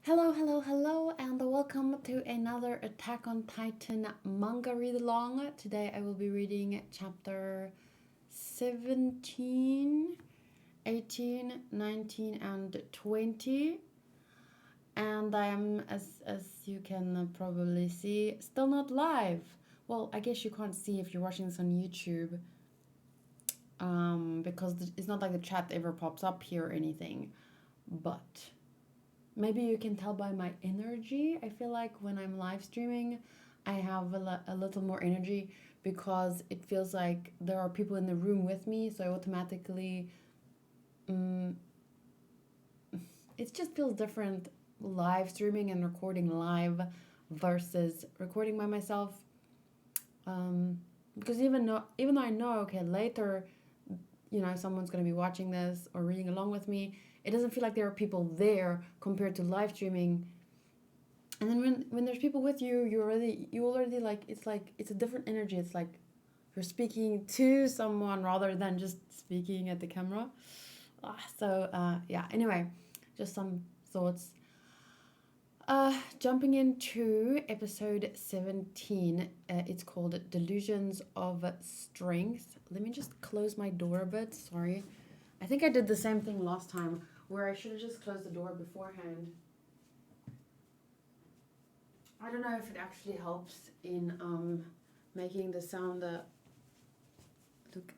Hello, hello, hello, and welcome to another Attack on Titan manga read along. Today I will be reading chapter 17, 18, 19, and 20. And I am, as you can probably see, still not live. Well, I guess you can't see if you're watching this on YouTube, because it's not like the chat ever pops up here or anything. But maybe you can tell by my energy. I feel like when I'm live streaming, I have a little more energy because it feels like there are people in the room with me. So I automatically, it just feels different live streaming and recording live versus recording by myself. Because even though I know, okay, later, someone's going to be watching this or reading along with me, it doesn't feel like there are people there compared to live streaming. And then when there's people with you, you already like it's a different energy. It's like you're speaking to someone rather than just speaking at the camera. Anyway, just some thoughts. Jumping into episode 17, it's called Delusions of Strength. Let me just close my door a bit. Sorry. I think I did the same thing last time where I should have just closed the door beforehand. I don't know if it actually helps in making the sound. Look,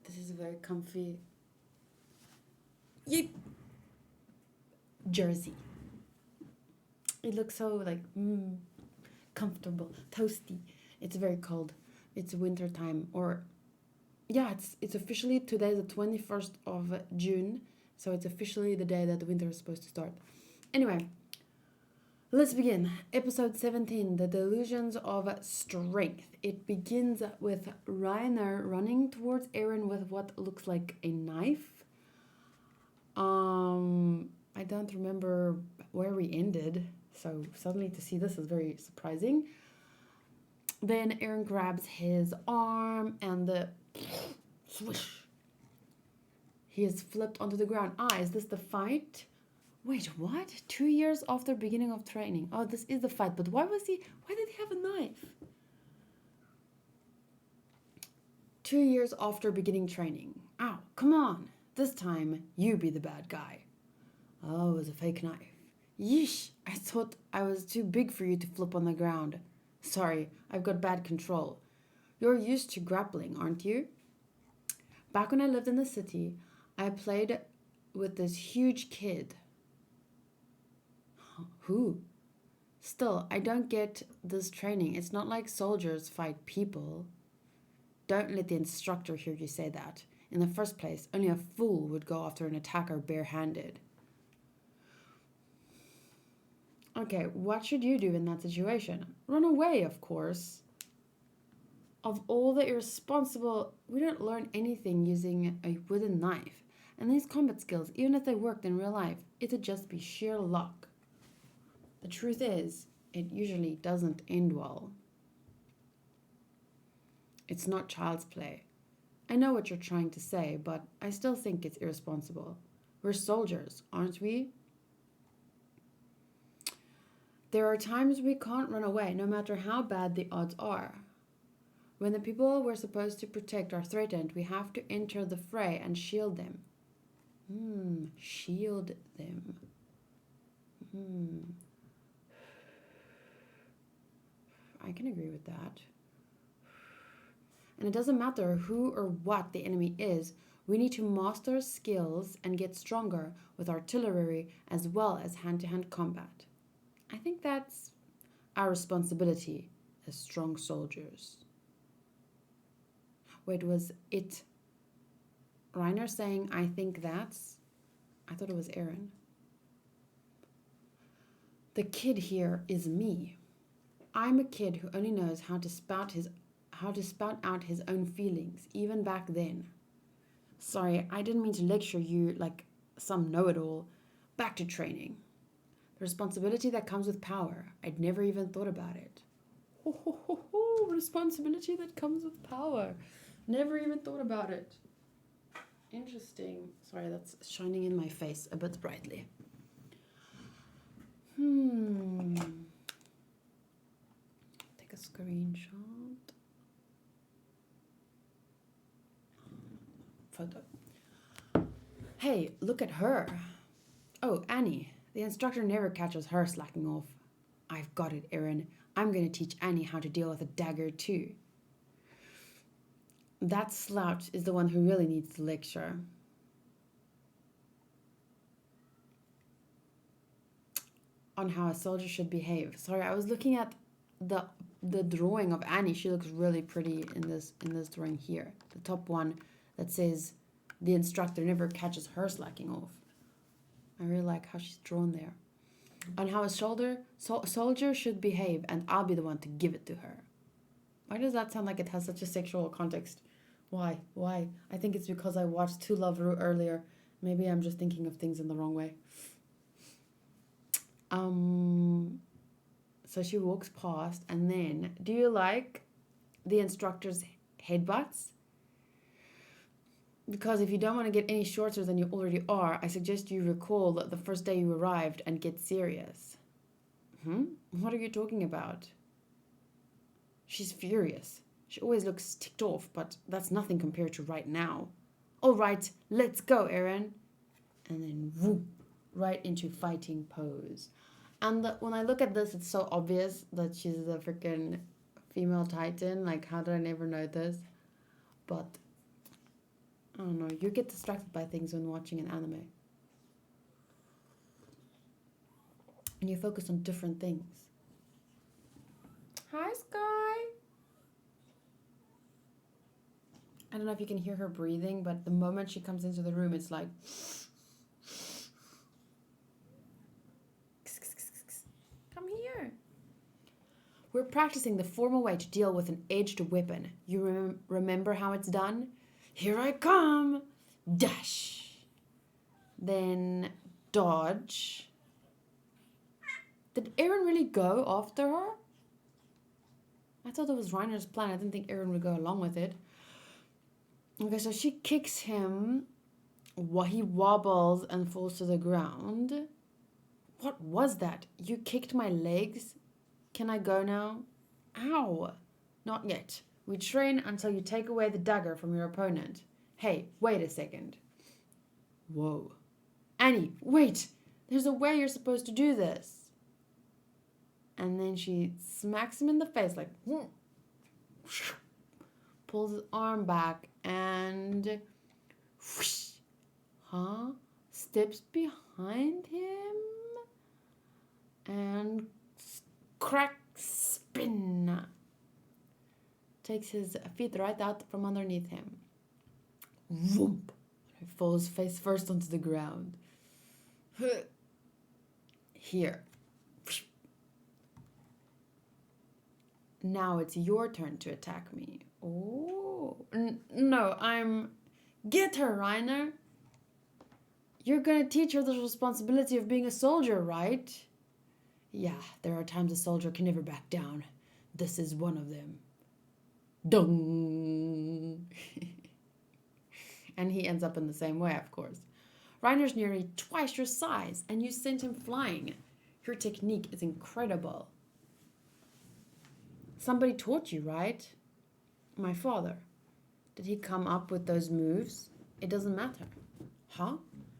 this is a very comfy jersey. It looks so like comfortable, toasty. It's very cold. It's winter time, or yeah, it's officially today the 21st of June, so it's officially the day that the winter is supposed to start. Anyway, let's begin. Episode 17, The Delusions of Strength. It begins with Reiner running towards Eren with what looks like a knife. I don't remember where we ended, so suddenly to see this is very surprising. Then Eren grabs his arm and the swish. He is flipped onto the ground. Is this the fight? Wait, what? 2 years after beginning of training. Oh, this is the fight, but why did he have a knife? 2 years after beginning training. Ow, come on. This time, you be the bad guy. Oh, it was a fake knife. Yeesh, I thought I was too big for you to flip on the ground. Sorry, I've got bad control. You're used to grappling, aren't you? Back when I lived in the city, I played with this huge kid. Who? Still, I don't get this training. It's not like soldiers fight people. Don't let the instructor hear you say that. In the first place, only a fool would go after an attacker barehanded. Okay, what should you do in that situation? Run away, of course. Of all the irresponsible, we don't learn anything using a wooden knife. And these combat skills, even if they worked in real life, it'd just be sheer luck. The truth is, it usually doesn't end well. It's not child's play. I know what you're trying to say, but I still think it's irresponsible. We're soldiers, aren't we? There are times we can't run away, no matter how bad the odds are. When the people we're supposed to protect are threatened, we have to enter the fray and shield them. Shield them. I can agree with that. And it doesn't matter who or what the enemy is, we need to master skills and get stronger with artillery as well as hand-to-hand combat. I think that's our responsibility as strong soldiers. Wait, was it Reiner saying, I think that's? I thought it was Eren. The kid here is me. I'm a kid who only knows how to spout out his own feelings, even back then. Sorry, I didn't mean to lecture you like some know-it-all. Back to training. The responsibility that comes with power. I'd never even thought about it. Responsibility that comes with power. Never even thought about it. Interesting. Sorry, that's shining in my face a bit brightly. Take a screenshot. Photo. Hey, look at her. Oh, Annie. The instructor never catches her slacking off. I've got it, Eren. I'm going to teach Annie how to deal with a dagger too. That slouch is the one who really needs the lecture. On how a soldier should behave. Sorry, I was looking at the drawing of Annie. She looks really pretty in this drawing here. The top one that says the instructor never catches her slacking off. I really like how she's drawn there. On how a soldier should behave, and I'll be the one to give it to her. Why does that sound like it has such a sexual context? Why? I think it's because I watched To Love Ru earlier. Maybe I'm just thinking of things in the wrong way. So she walks past, and then, do you like the instructor's headbutts? Because if you don't want to get any shorter than you already are, I suggest you recall the first day you arrived and get serious. What are you talking about? She's furious. She always looks ticked off, but that's nothing compared to right now. All right, let's go, Eren. And then whoop, right into fighting pose. And when I look at this, it's so obvious that she's a freaking female titan. Like, how did I never know this? But I don't know. You get distracted by things when watching an anime. And you focus on different things. Hi, Sky. I don't know if you can hear her breathing, but the moment she comes into the room, it's like... Come here. We're practicing the formal way to deal with an edged weapon. You remember how it's done? Here I come. Dash. Then dodge. Did Eren really go after her? I thought it was Reiner's plan. I didn't think Eren would go along with it. Okay, so she kicks him. He wobbles and falls to the ground. What was that? You kicked my legs? Can I go now? Ow. Not yet. We train until you take away the dagger from your opponent. Hey, wait a second. Whoa. Annie, wait. There's a way you're supposed to do this. And then she smacks him in the face like... Pulls his arm back and... Steps behind him. And... Crack, spin. Takes his feet right out from underneath him. Whoomp. He falls face first onto the ground. Here. Now it's your turn to attack me. Oh. No, Get her, Reiner. You're gonna teach her the responsibility of being a soldier, right? Yeah, there are times a soldier can never back down. This is one of them. Dung. And he ends up in the same way, of course. Reiner's nearly twice your size, and you sent him flying. Your technique is incredible. Somebody taught you, right? My father. Did he come up with those moves? It doesn't matter. Huh?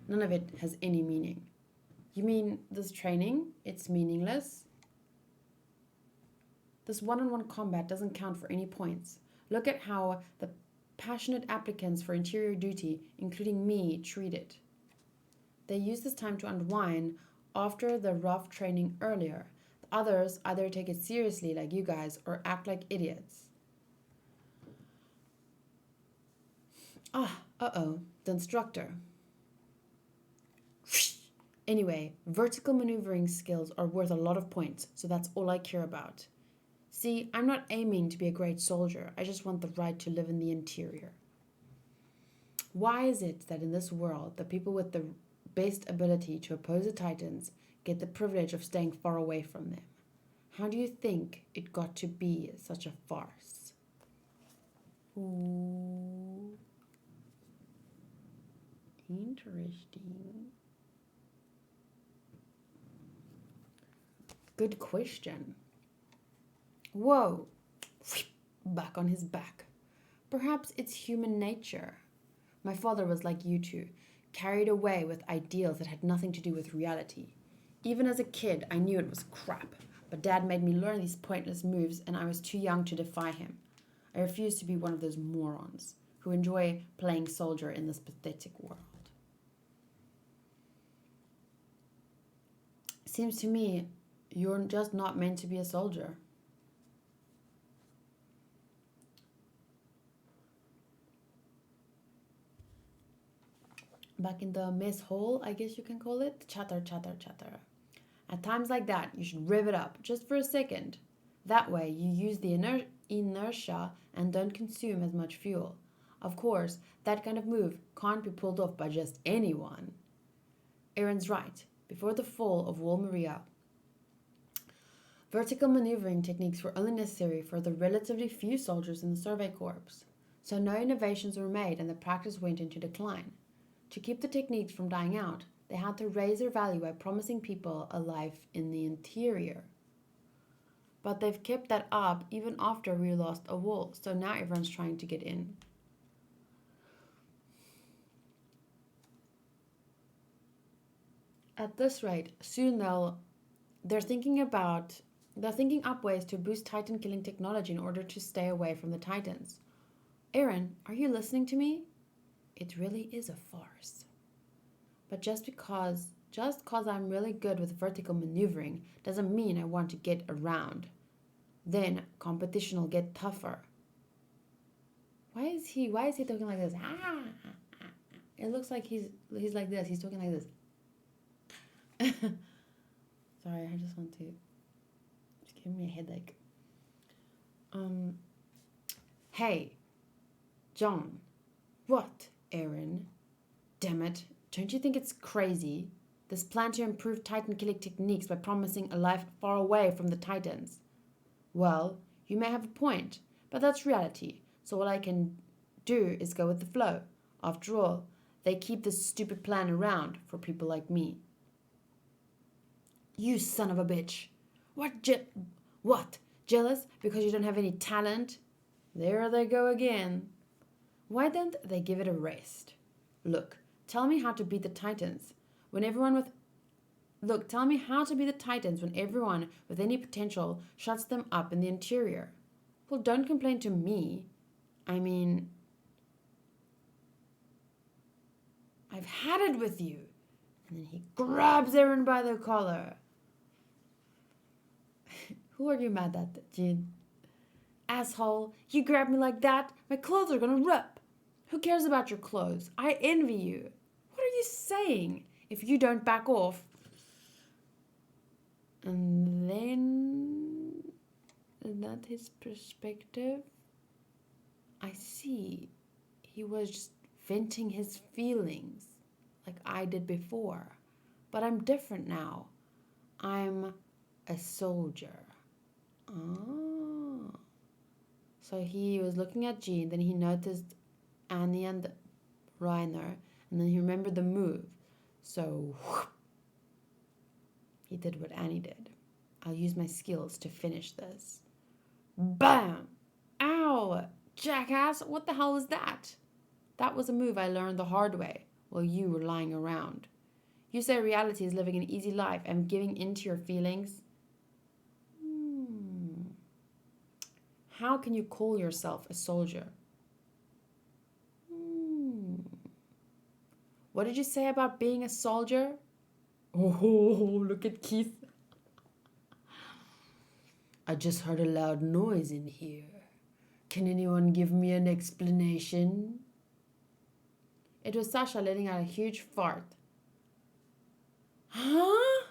None of it has any meaning. You mean this training? It's meaningless? This one-on-one combat doesn't count for any points. Look at how the passionate applicants for interior duty, including me, treat it. They use this time to unwind after the rough training earlier. The others either take it seriously like you guys or act like idiots. The instructor. Anyway, vertical maneuvering skills are worth a lot of points, so that's all I care about. See, I'm not aiming to be a great soldier. I just want the right to live in the interior. Why is it that in this world, the people with the best ability to oppose the Titans get the privilege of staying far away from them? How do you think it got to be such a farce? Ooh. Interesting. Good question. Whoa! Back on his back. Perhaps it's human nature. My father was like you two, carried away with ideals that had nothing to do with reality. Even as a kid, I knew it was crap, but Dad made me learn these pointless moves, and I was too young to defy him. I refused to be one of those morons who enjoy playing soldier in this pathetic world. Seems to me you're just not meant to be a soldier. Back in the mess hall, I guess you can call it, chatter, chatter, chatter. At times like that, you should rev it up just for a second. That way, you use the inertia and don't consume as much fuel. Of course, that kind of move can't be pulled off by just anyone. Eren's right. Before the fall of Wall Maria, vertical maneuvering techniques were only necessary for the relatively few soldiers in the Survey Corps. So no innovations were made and the practice went into decline. To keep the techniques from dying out, they had to raise their value by promising people a life in the interior. But they've kept that up even after we lost a wall, so now everyone's trying to get in. At this rate, soon they're thinking up ways to boost Titan killing technology in order to stay away from the Titans. Eren, are you listening to me? It really is a farce. But just cause I'm really good with vertical maneuvering doesn't mean I want to get around. Then competition will get tougher. Why is he talking like this? It looks like he's like this. He's talking like this. Sorry, I just want to. It's giving me a headache. Hey, John. What, Eren? Damn it! Don't you think it's crazy? This plan to improve Titan killing techniques by promising a life far away from the Titans. Well, you may have a point, but that's reality. So all I can do is go with the flow. After all, they keep this stupid plan around for people like me. You son of a bitch. What? Jealous because you don't have any talent? There they go again. Why don't they give it a rest? Look, tell me how to beat the Titans. Tell me how to beat the Titans when everyone with any potential shuts them up in the interior. Well, don't complain to me. I mean, I've had it with you. And then he grabs Eren by the collar. Who are you mad at, Jean? Asshole, you grab me like that, my clothes are gonna rip. Who cares about your clothes? I envy you. What are you saying? If you don't back off. And then, is that his perspective? I see. He was just venting his feelings like I did before. But I'm different now. I'm a soldier. Ah. So he was looking at Jean, then he noticed Annie and Reiner, and then he remembered the move. So he did what Annie did. I'll use my skills to finish this. Bam! Ow! Jackass, what the hell was that? That was a move I learned the hard way while you were lying around. You say reality is living an easy life and giving in to your feelings. How can you call yourself a soldier? What did you say about being a soldier? Oh, look at Keith. I just heard a loud noise in here. Can anyone give me an explanation? It was Sasha letting out a huge fart. Huh?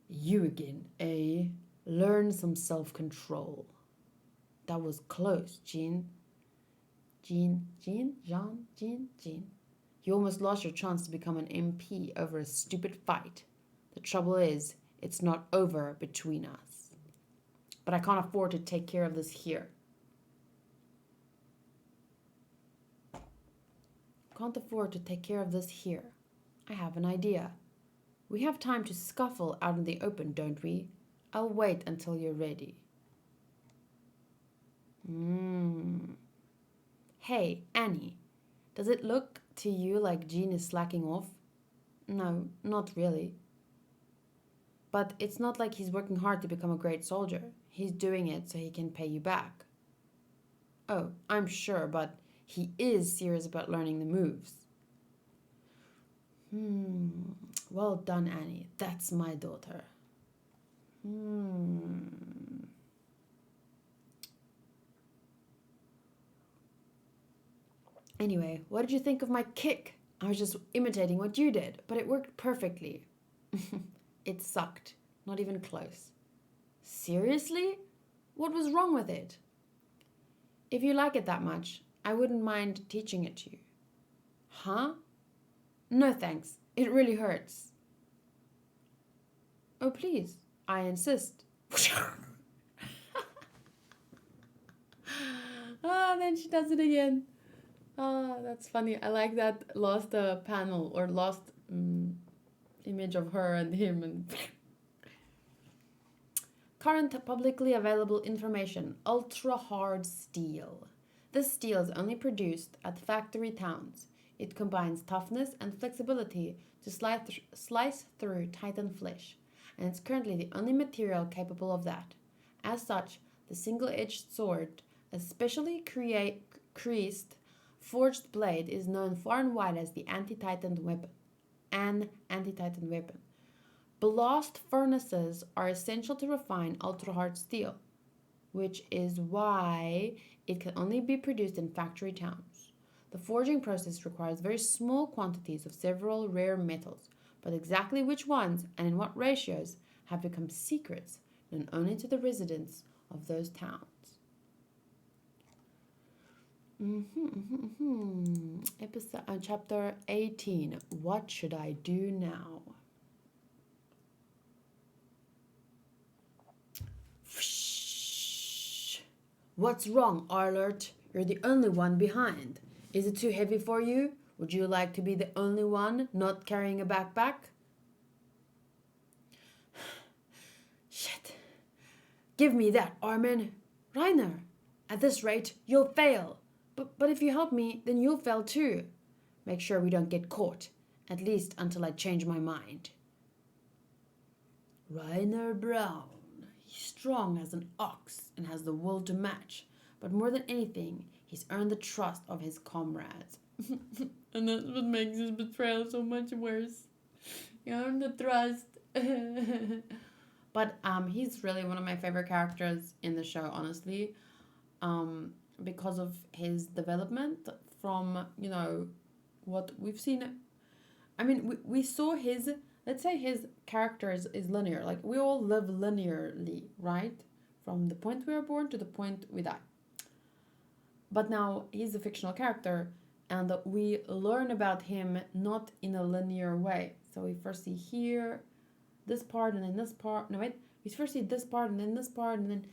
You again, eh? Learn some self-control. That was close, Jean. Jean. You almost lost your chance to become an MP over a stupid fight. The trouble is, it's not over between us. But I can't afford to take care of this here. I have an idea. We have time to scuffle out in the open, don't we? I'll wait until you're ready. Hey, Annie, does it look to you like Jean is slacking off? No, not really. But it's not like he's working hard to become a great soldier. He's doing it so he can pay you back. Oh, I'm sure, but he is serious about learning the moves. Well done, Annie. That's my daughter. Anyway, what did you think of my kick? I was just imitating what you did, but it worked perfectly. It sucked. Not even close. Seriously? What was wrong with it? If you like it that much, I wouldn't mind teaching it to you. Huh? No thanks. It really hurts. Oh, please. I insist. Then she does it again. That's funny. I like that lost panel or lost image of her and him. And current publicly available information: ultra hard steel. This steel is only produced at factory towns. It combines toughness and flexibility to slice through titan flesh, and it's currently the only material capable of that. As such, the single-edged sword, a specially creased forged blade, is known far and wide as the anti-titan weapon. An anti-titan weapon. Blast furnaces are essential to refine ultra-hard steel, which is why it can only be produced in factory towns. The forging process requires very small quantities of several rare metals, but exactly which ones and in what ratios have become secrets known only to the residents of those towns. Chapter 18. What should I do now? What's wrong, Arlert? You're the only one behind. Is it too heavy for you? Would you like to be the only one not carrying a backpack? Shit. Give me that, Armin. Reiner, at this rate, you'll fail. But if you help me, then you'll fail too. Make sure we don't get caught, at least until I change my mind. Reiner Braun. He's strong as an ox and has the will to match. But more than anything, he's earned the trust of his comrades. And that's what makes his betrayal so much worse. He earned the trust. But he's really one of my favorite characters in the show, honestly. Because of his development from, what we've seen. I mean, we saw his, let's say his character is linear. Like, we all live linearly, right? From the point we are born to the point we die. But now he's a fictional character, and we learn about him not in a linear way. So we first see here, this part, and then this part. No, wait. We first see this part, and then this part, and then...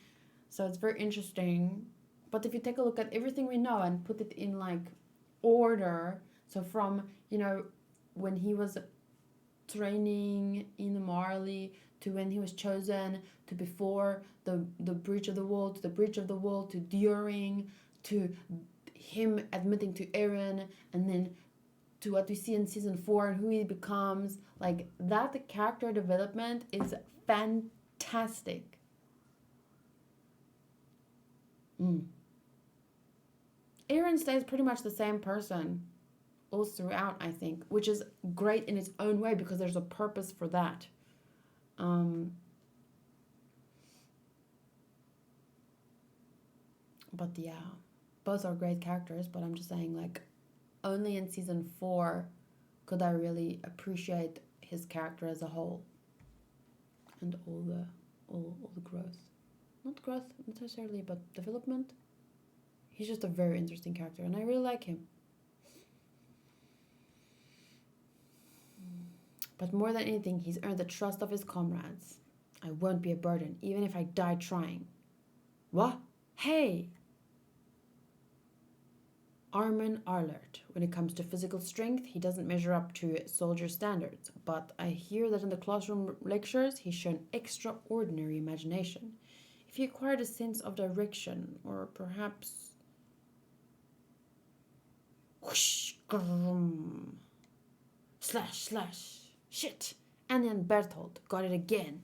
So it's very interesting. But if you take a look at everything we know and put it in, like, order... So from, when he was training in Marley, to when he was chosen, to before the breach of the wall, to the breach of the wall, to during, to him admitting to Eren, and then to what we see in season 4 and who he becomes. Like, that character development is fantastic. Eren stays pretty much the same person all throughout, I think, which is great in its own way because there's a purpose for that. But yeah, both are great characters, but I'm just saying, like, only in season 4 could I really appreciate his character as a whole and all the growth. Not growth necessarily, but development. He's just a very interesting character, and I really like him. But more than anything, he's earned the trust of his comrades. I won't be a burden, even if I die trying. What? Hey! Armin Arlert. When it comes to physical strength, he doesn't measure up to soldier standards, but I hear that in the classroom lectures he's shown extraordinary imagination. If he acquired a sense of direction, or perhaps... Whoosh, grum. Slash, slash. Shit! Annie and Bertolt got it again.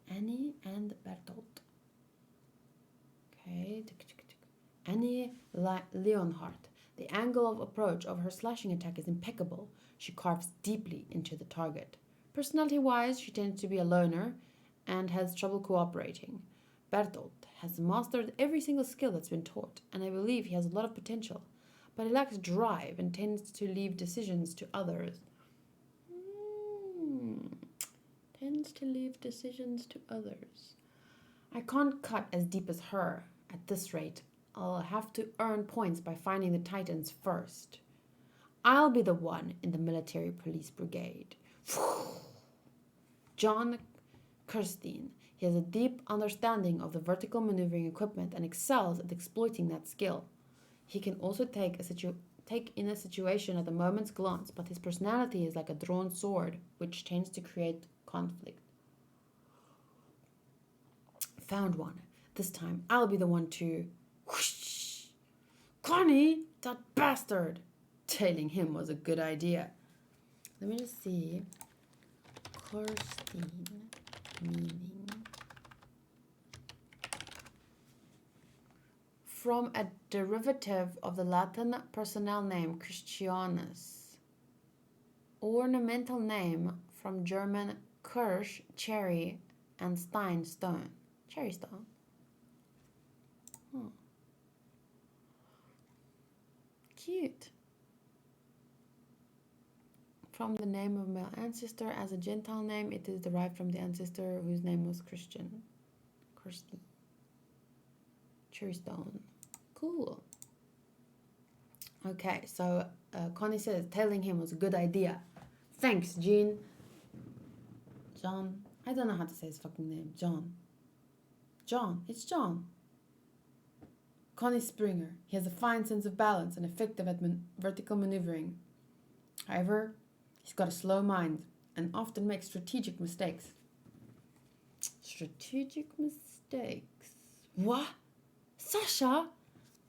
Annie and Bertolt. Okay. Annie Leonhardt. The angle of approach of her slashing attack is impeccable. She carves deeply into the target. Personality-wise, she tends to be a loner and has trouble cooperating. Bertolt has mastered every single skill that's been taught, and I believe he has a lot of potential, but he lacks drive and tends to leave decisions to others. Tends to leave decisions to others. I can't cut as deep as her. At this rate, I'll have to earn points by finding the Titans first. I'll be the one in the military police brigade. John Kirstein. He has a deep understanding of the vertical maneuvering equipment and excels at exploiting that skill. He can also take in a situation at a moment's glance, but his personality is like a drawn sword, which tends to create conflict. Found one. This time, I'll be the one to... Whoosh! Connie, that bastard! Tailing him was a good idea. Let me just see. Kirstein meaning. From a derivative of the Latin personnel name Christianus. Ornamental name from German Kirsch, cherry, and Stein, stone. Cherry stone. Cute. From the name of male ancestor as a Gentile name, it is derived from the ancestor whose name was Christian. Kirsty. Cherry stone. Cool. Okay, so Connie says telling him was a good idea. Thanks, Jean. John. I don't know how to say his fucking name. John. John. It's John. Connie Springer. He has a fine sense of balance and effective at vertical maneuvering. However, he's got a slow mind and often makes strategic mistakes. Strategic mistakes. What? Sasha?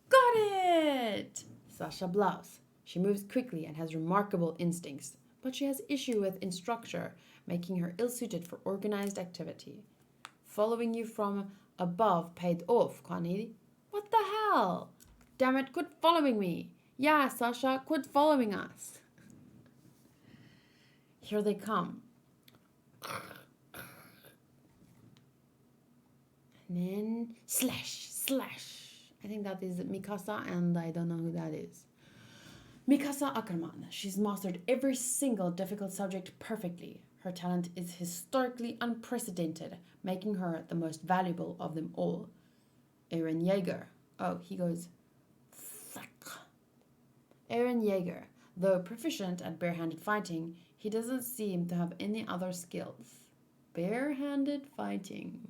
Got it! Sasha Blouse. She moves quickly and has remarkable instincts, but she has issue with instructor, making her ill-suited for organized activity. Following you from above paid off, Connie. What the hell? Damn it, quit following me. Yeah, Sasha, quit following us. Here they come. And then slash, slash. I think that is Mikasa, and I don't know who that is. Mikasa Ackerman. She's mastered every single difficult subject perfectly. Her talent is historically unprecedented, making her the most valuable of them all. Eren Yeager. Oh, he goes, fuck. Eren Yeager. Though proficient at barehanded fighting, he doesn't seem to have any other skills. Barehanded fighting.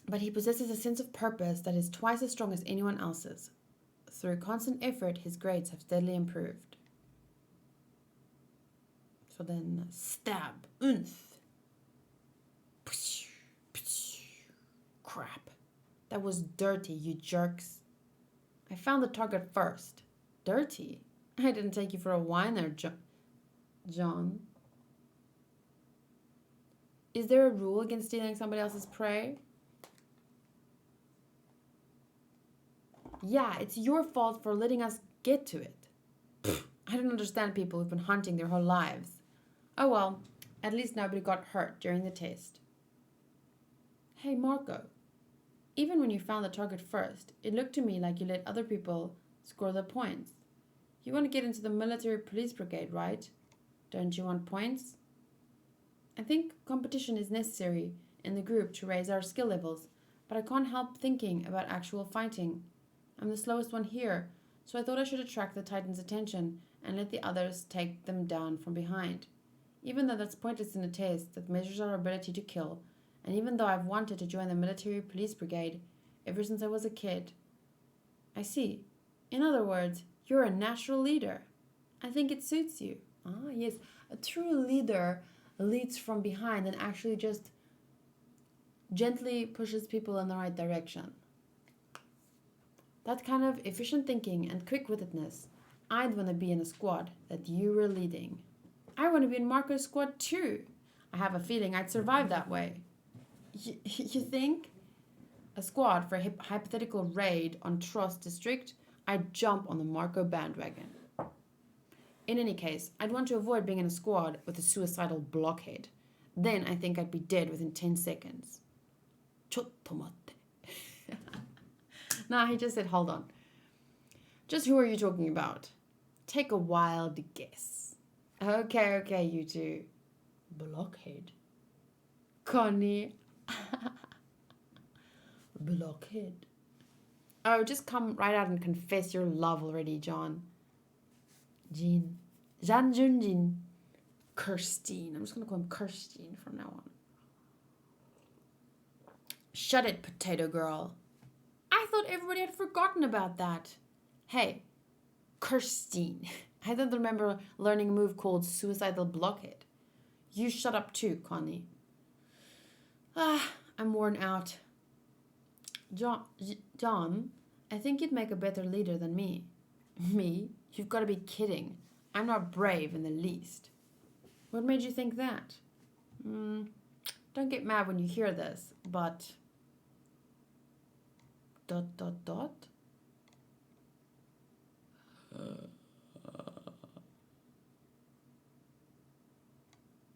But he possesses a sense of purpose that is twice as strong as anyone else's. Through constant effort, his grades have steadily improved. So then, stab. Crap. That was dirty, you jerks. I found the target first. Dirty? I didn't take you for a whiner, John. Is there a rule against stealing somebody else's prey? Yeah, it's your fault for letting us get to it. I don't understand people who've been hunting their whole lives. Oh well, at least nobody got hurt during the test. Hey Marco, even when you found the target first, it looked to me like you let other people score the points. You want to get into the military police brigade, right? Don't you want points? I think competition is necessary in the group to raise our skill levels, but I can't help thinking about actual fighting. I'm the slowest one here, so I thought I should attract the Titan's attention and let the others take them down from behind. Even though that's pointless in a test that measures our ability to kill, and even though I've wanted to join the military police brigade, ever since I was a kid. I see. In other words, you're a natural leader. I think it suits you. Ah, yes. A true leader leads from behind and actually just gently pushes people in the right direction. That kind of efficient thinking and quick-wittedness, I'd want to be in a squad that you were leading. I want to be in Marco's squad too. I have a feeling I'd survive that way. You think? A squad for a hypothetical raid on Trust District, I'd jump on the Marco bandwagon. In any case, I'd want to avoid being in a squad with a suicidal blockhead. Then I think I'd be dead within 10 seconds. Chottomatte. Nah, he just said, hold on. Just who are you talking about? Take a wild guess. Okay, you two. Blockhead. Connie. Blockhead. Oh, just come right out and confess your love already, John. Jean. Jan Junjin. Kirstine. I'm just going to call him Kirstine from now on. Shut it, potato girl. I thought everybody had forgotten about that. Hey, Kirstine. I don't remember learning a move called Suicidal Blockhead. You shut up too, Connie. I'm worn out. John, I think you'd make a better leader than me. Me? You've got to be kidding. I'm not brave in the least. What made you think that? Don't get mad when you hear this, but... ...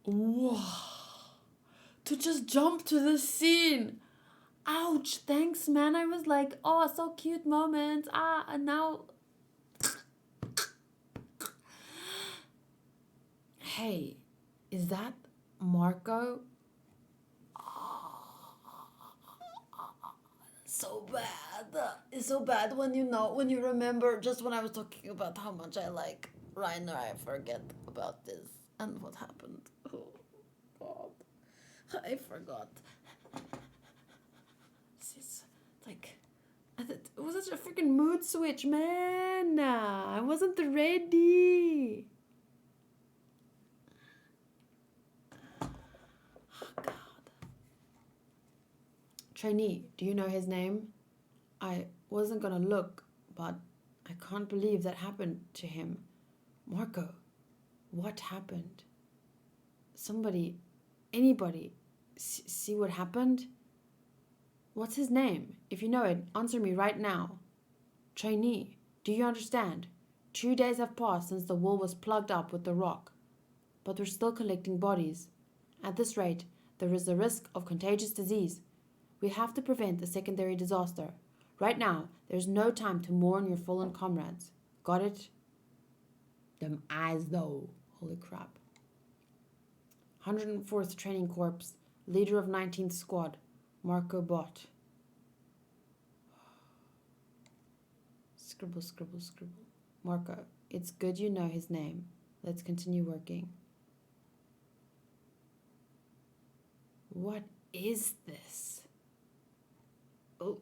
Wow. To just jump to the scene. Ouch, thanks, man. I was like, oh, so cute moment. And now... Hey, is that Marco? So bad. It's so bad when you remember, just when I was talking about how much I like Reiner, I forget about this and what happened. Oh, God. I forgot. It's like, it was such a freaking mood switch, man. I wasn't ready. Oh, God. Trainee, do you know his name? I wasn't gonna look, but I can't believe that happened to him. Marco, what happened? Somebody, anybody, see what happened? What's his name? If you know it, answer me right now. Trainee, do you understand? 2 days have passed since the wall was plugged up with the rock. But we're still collecting bodies. At this rate, there is a risk of contagious disease. We have to prevent a secondary disaster. Right now, there's no time to mourn your fallen comrades. Got it? Them eyes though. Holy crap. 104th Training Corps, leader of 19th Squad, Marco Bot. Scribble, scribble, scribble. Marco, it's good you know his name. Let's continue working. What is this? Oh,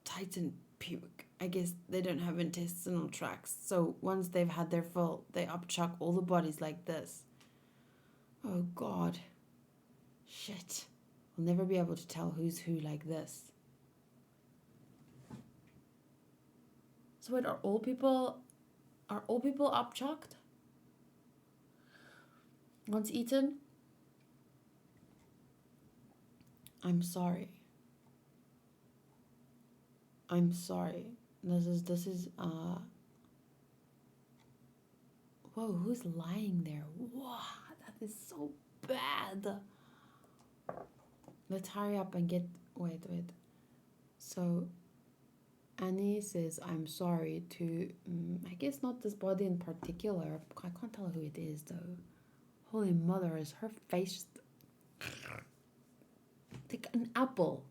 Titan puke. I guess they don't have intestinal tracts, so once they've had their fill, they upchuck all the bodies like this. Oh, God. Shit. We'll never be able to tell who's who like this. So wait, are all people upchucked? Once eaten? I'm sorry. This is whoa, who's lying there? Wow, that is so bad. Let's hurry up and get wait. So Annie says I'm sorry to I guess not this body in particular. I can't tell who it is though. Holy mother, is her face like an apple?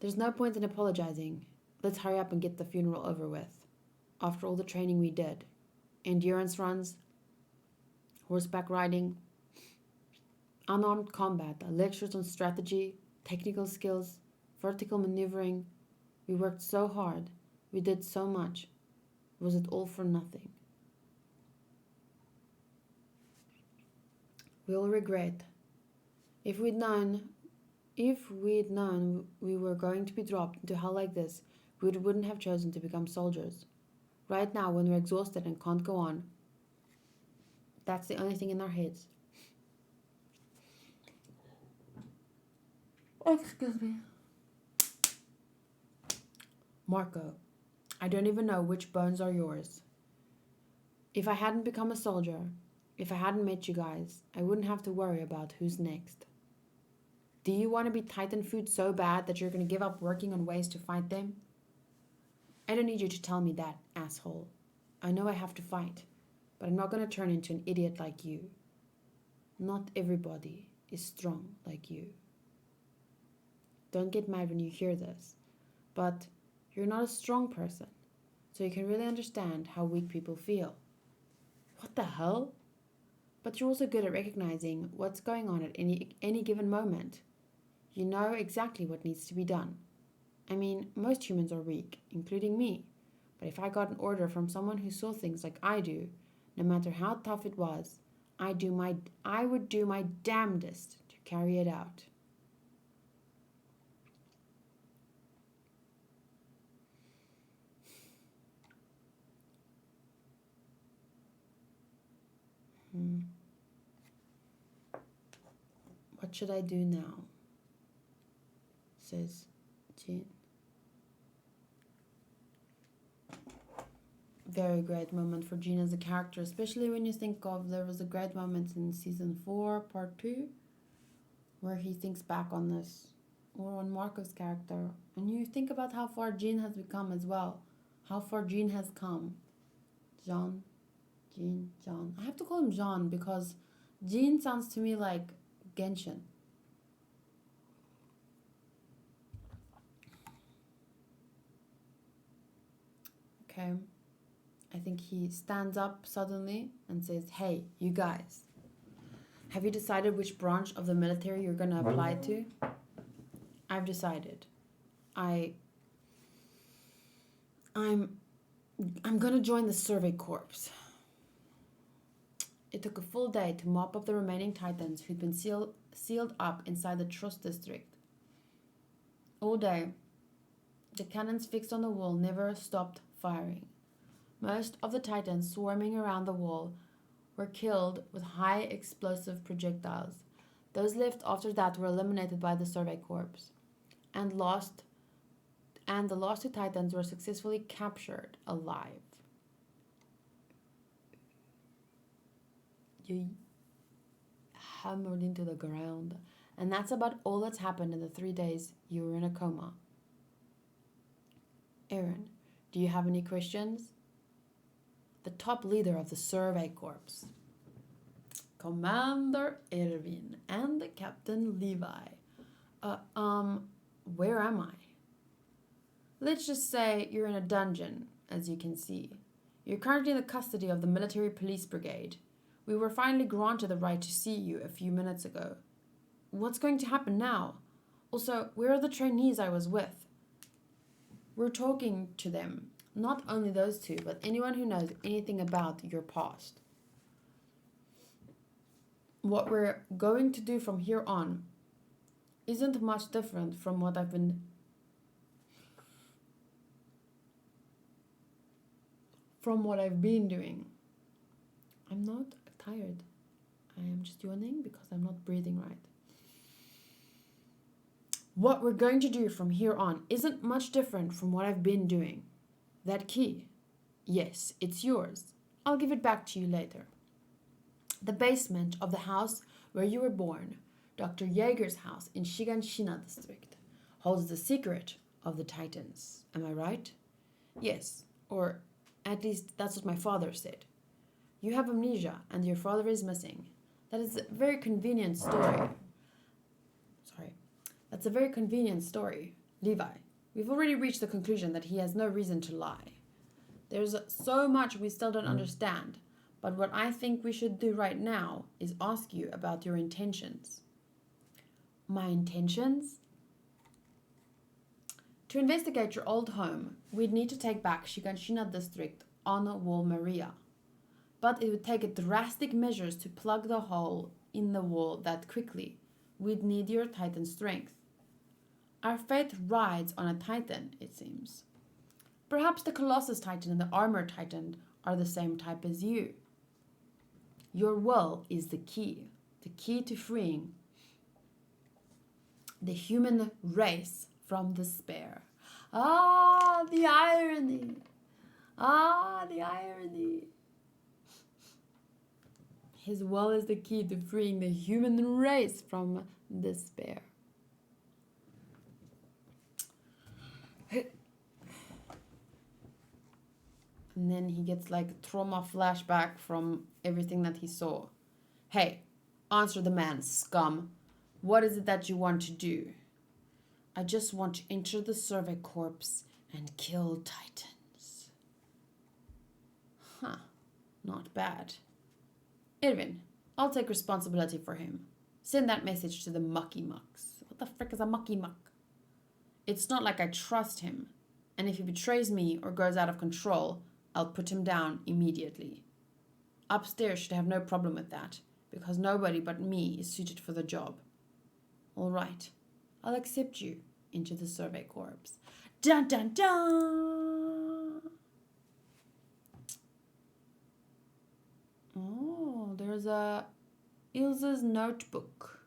There's no point in apologizing. Let's hurry up and get the funeral over with. After all the training we did. Endurance runs, horseback riding, unarmed combat, lectures on strategy, technical skills, vertical maneuvering, We worked so hard. We did so much. Was it all for nothing? We'll regret. If we'd known we were going to be dropped into hell like this, we wouldn't have chosen to become soldiers. Right now, when we're exhausted and can't go on, that's the only thing in our heads. Excuse me. Marco, I don't even know which bones are yours. If I hadn't become a soldier, if I hadn't met you guys, I wouldn't have to worry about who's next. Do you want to be Titan food so bad that you're going to give up working on ways to fight them? I don't need you to tell me that, asshole. I know I have to fight, but I'm not going to turn into an idiot like you. Not everybody is strong like you. Don't get mad when you hear this, but you're not a strong person, so you can really understand how weak people feel. What the hell? But you're also good at recognizing what's going on at any given moment. You know exactly what needs to be done. I mean, most humans are weak, including me. But if I got an order from someone who saw things like I do, no matter how tough it was, I would do my damnedest to carry it out. What should I do now? Says Jean. Very great moment for Jean as a character, especially when you think of there was a great moment in season 4, part 2, where he thinks back on this, or on Marco's character, and you think about how far Jean has become as well, how far Jean has come. Jean. I have to call him Jean because Jean sounds to me like Genshin. Okay. I think he stands up suddenly and says, "Hey, you guys, have you decided which branch of the military you're going to apply to?" I've decided. I'm going to join the Survey Corps. It took a full day to mop up the remaining Titans who'd been sealed up inside the Trust District. All day, the cannons fixed on the wall never stopped firing. Most of the Titans swarming around the wall were killed with high explosive projectiles. Those left after that were eliminated by the Survey Corps, and the last 2 Titans were successfully captured alive. You hammered into the ground. And that's about all that's happened in the 3 days you were in a coma. Eren, do you have any questions? The top leader of the Survey Corps, Commander Erwin and Captain Levi. Where am I? Let's just say you're in a dungeon, as you can see. You're currently in the custody of the Military Police Brigade. We were finally granted the right to see you a few minutes ago. What's going to happen now? Also, where are the trainees I was with? We're talking to them. Not only those 2, but anyone who knows anything about your past. What we're going to do from here on isn't much different from what I've been doing. I'm not tired. I am just yawning because I'm not breathing right. What we're going to do from here on isn't much different from what I've been doing. That key, yes, it's yours. I'll give it back to you later. The basement of the house where you were born, Dr. Jaeger's house in Shiganshina district, holds the secret of the Titans. Am I right? Yes, or at least that's what my father said. You have amnesia and your father is missing. That is a very convenient story. That's a very convenient story. Levi, we've already reached the conclusion that he has no reason to lie. There's so much we still don't understand, but what I think we should do right now is ask you about your intentions. My intentions? To investigate your old home, we'd need to take back Shiganshina district on Wall Maria. But it would take drastic measures to plug the hole in the wall that quickly. We'd need your Titan strength. Our fate rides on a Titan, it seems. Perhaps the Colossus Titan and the Armor Titan are the same type as you. Your will is the key to freeing the human race from despair. Ah, the irony. Ah, the irony. His will is the key to freeing the human race from despair. And then he gets like trauma flashback from everything that he saw. Hey, answer the man, scum. What is it that you want to do? I just want to enter the survey corps and kill Titans. Huh, not bad. Irvin, I'll take responsibility for him. Send that message to the mucky mucks. What the frick is a mucky muck? It's not like I trust him. And if he betrays me or goes out of control, I'll put him down immediately. Upstairs should have no problem with that, because nobody but me is suited for the job. All right, I'll accept you into the survey corps. Dun dun dun! Oh, there's a Ilse's notebook.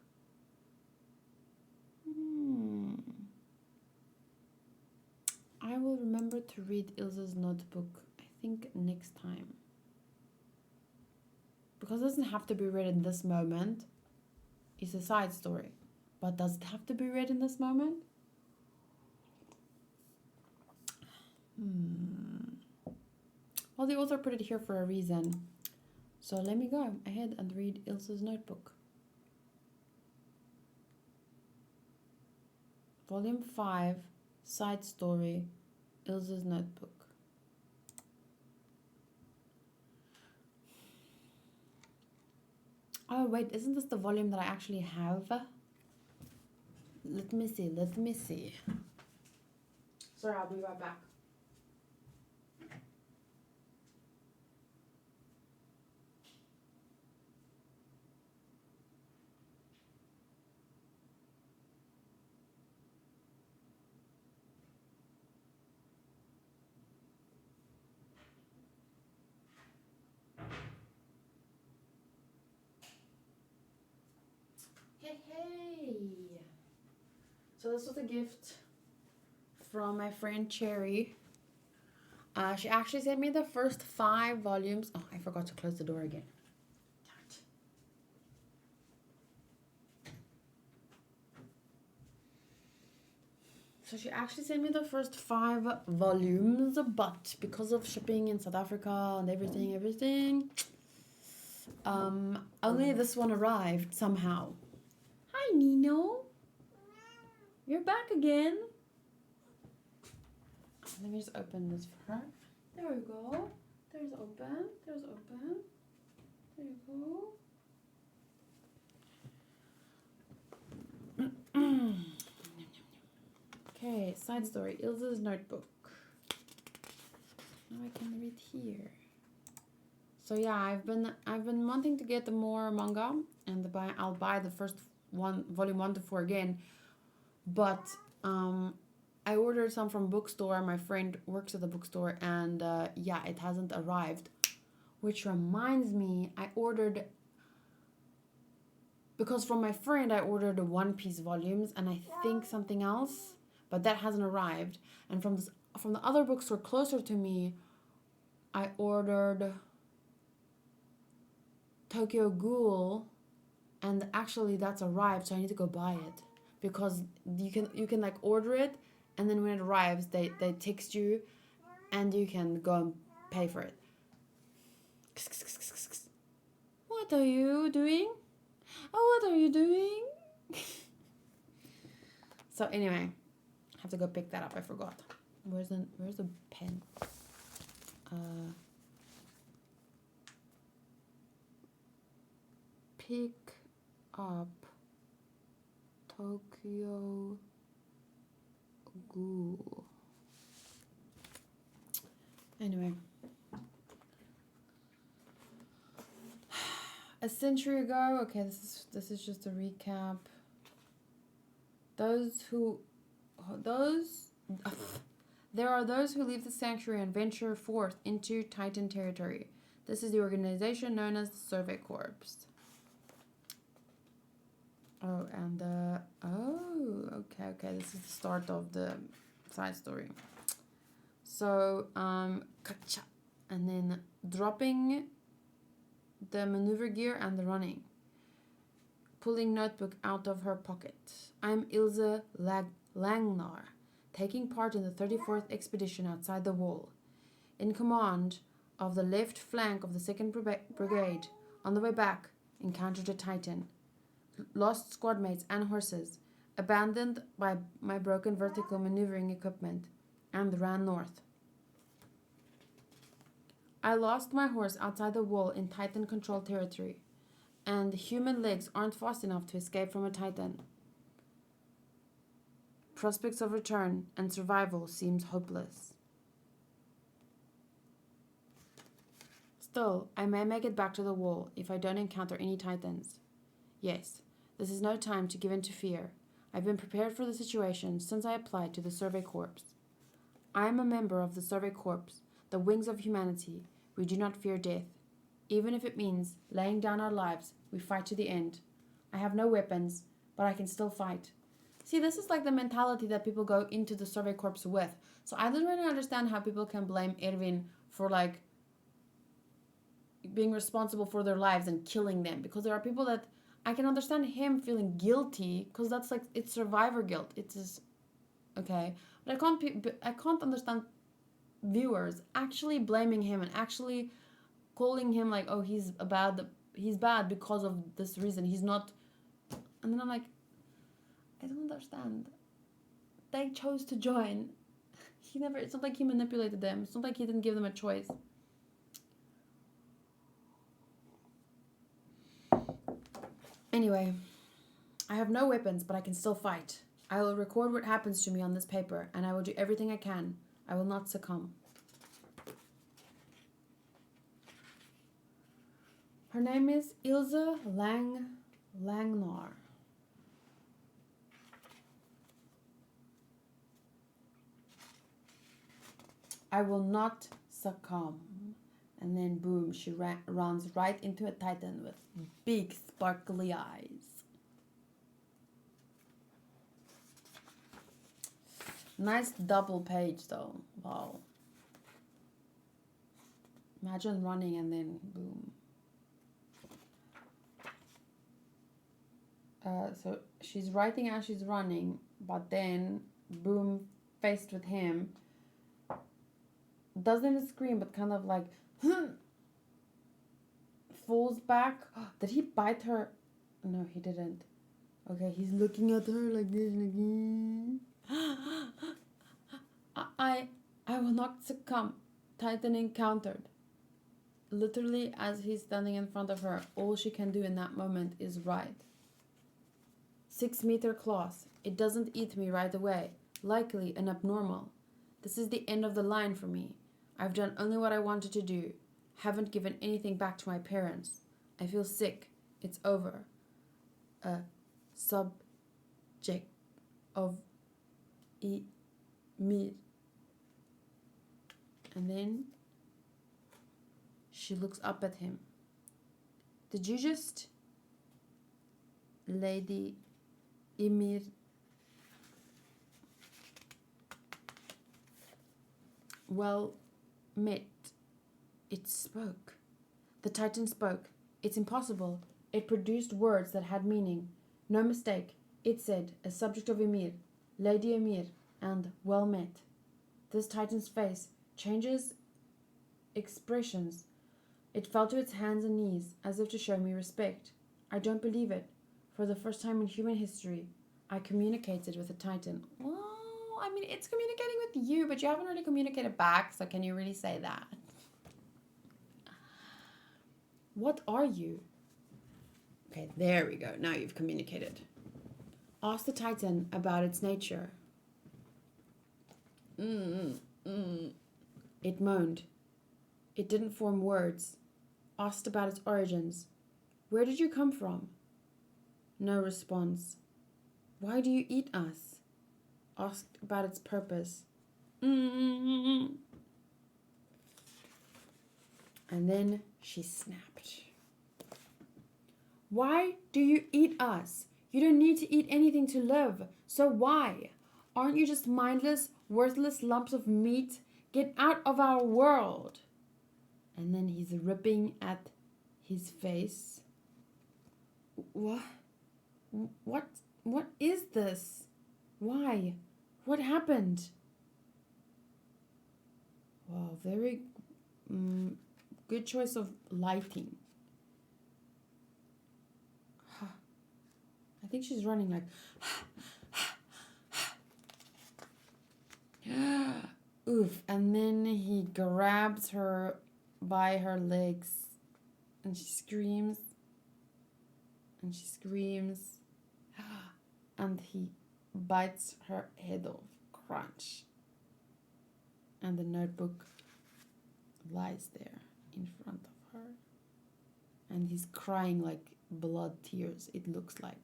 I will remember to read Ilse's notebook, I think, next time. Because it doesn't have to be read in this moment. It's a side story. But does it have to be read in this moment? Well, the author put it here for a reason. So let me go ahead and read Ilse's notebook. Volume 5, side story, Ilse's notebook. Oh wait, isn't this the volume that I actually have? Let me see. Sorry, I'll be right back. Hey! So this was a gift from my friend Cherry. She actually sent me the first 5 volumes. Oh, I forgot to close the door again. So she actually sent me the first 5 volumes, but because of shipping in South Africa and everything, only this one arrived somehow. Hi, Nino. You're back again. Let me just open this for her. There we go. There's open. There you go. Okay, side story. Ilse's notebook. Now I can read here. So yeah, I've been wanting to get more manga, and I'll buy the first one, volume 1 to 4 again. But I ordered some from bookstore. My friend works at the bookstore, and yeah, it hasn't arrived. Which reminds me, because from my friend I ordered the One Piece volumes and I think something else, but that hasn't arrived. And from the other bookstore closer to me, I ordered Tokyo Ghoul, and actually that's arrived, so I need to go buy it, because you can like order it, and then when it arrives they text you and you can go and pay for it. What are you doing? Oh, what are you doing? So anyway, I have to go pick that up. I forgot. Where's the pen? Pick up Tokyo Ghoul. Anyway. A century ago, okay, this is just a recap. There are those who leave the sanctuary and venture forth into Titan territory. This is the organization known as the Survey Corps. Oh, and okay, this is the start of the side story. So, kacha, and then dropping the maneuver gear and the running. Pulling notebook out of her pocket. I'm Ilse Langnar, taking part in the 34th expedition outside the wall. In command of the left flank of the 2nd Brigade. On the way back, encountered a Titan. Lost squad mates and horses. Abandoned by my broken vertical maneuvering equipment. And ran north. I lost my horse outside the wall in Titan-controlled territory. And human legs aren't fast enough to escape from a Titan. Prospects of return and survival seems hopeless. Still, I may make it back to the wall if I don't encounter any Titans. Yes, this is no time to give in to fear. I've been prepared for the situation since I applied to the Survey Corps. I am a member of the Survey Corps, the wings of humanity. We do not fear death. Even if it means laying down our lives, we fight to the end. I have no weapons, but I can still fight. See, this is like the mentality that people go into the Survey Corps with. So I don't really understand how people can blame Erwin for like being responsible for their lives and killing them. Because there are people that I can understand him feeling guilty because that's like, it's survivor guilt. It's just, okay. But I can't understand viewers actually blaming him and actually calling him like, oh, he's bad because of this reason. He's not. And then I'm like, I don't understand. They chose to join. It's not like he manipulated them. It's not like he didn't give them a choice. Anyway, I have no weapons, but I can still fight. I will record what happens to me on this paper, and I will do everything I can. I will not succumb. Her name is Ilse Langnar. I will not succumb. And then boom, she runs right into a Titan with big sparkly eyes. Nice double page though. Wow. Imagine running and then boom. So she's writing as she's running, but then boom, faced with him. Doesn't even scream, but kind of like falls back. Did he bite her? No, he didn't. Okay, he's looking at her like this. I will not succumb. Titan encountered. Literally, as he's standing in front of her, all she can do in that moment is write. 6-meter claws. It doesn't eat me right away. Likely an abnormal. This is the end of the line for me. I've done only what I wanted to do. Haven't given anything back to my parents. I feel sick. It's over. A subject of me. And then she looks up at him. Did you just... Lady Ymir? Well met. It spoke. The Titan spoke. It's impossible. It produced words that had meaning. No mistake. It said, a subject of Ymir, Lady Ymir, and well met. This Titan's face changes expressions. It fell to its hands and knees, as if to show me respect. I don't believe it. For the first time in human history, I communicated with a Titan. Well, I mean, it's communicating with you, but you haven't really communicated back, so can you really say that? What are you? Okay, there we go. Now you've communicated. Ask the Titan about its nature. mm, mm. It moaned. It didn't form words. Asked about its origins. Where did you come from? No response. Why do you eat us? Asked about its purpose. And then she snapped. Why do you eat us? You don't need to eat anything to live. So why? Aren't you just mindless, worthless lumps of meat? Get out of our world. And then he's ripping at his face. What? What is this? Why? What happened? Wow, very good choice of lighting. I think she's running like... Oof. And then he grabs her by her legs and she screams. And she screams. And he bites her head off. Crunch. And the notebook lies there in front of her. And he's crying like blood tears, it looks like.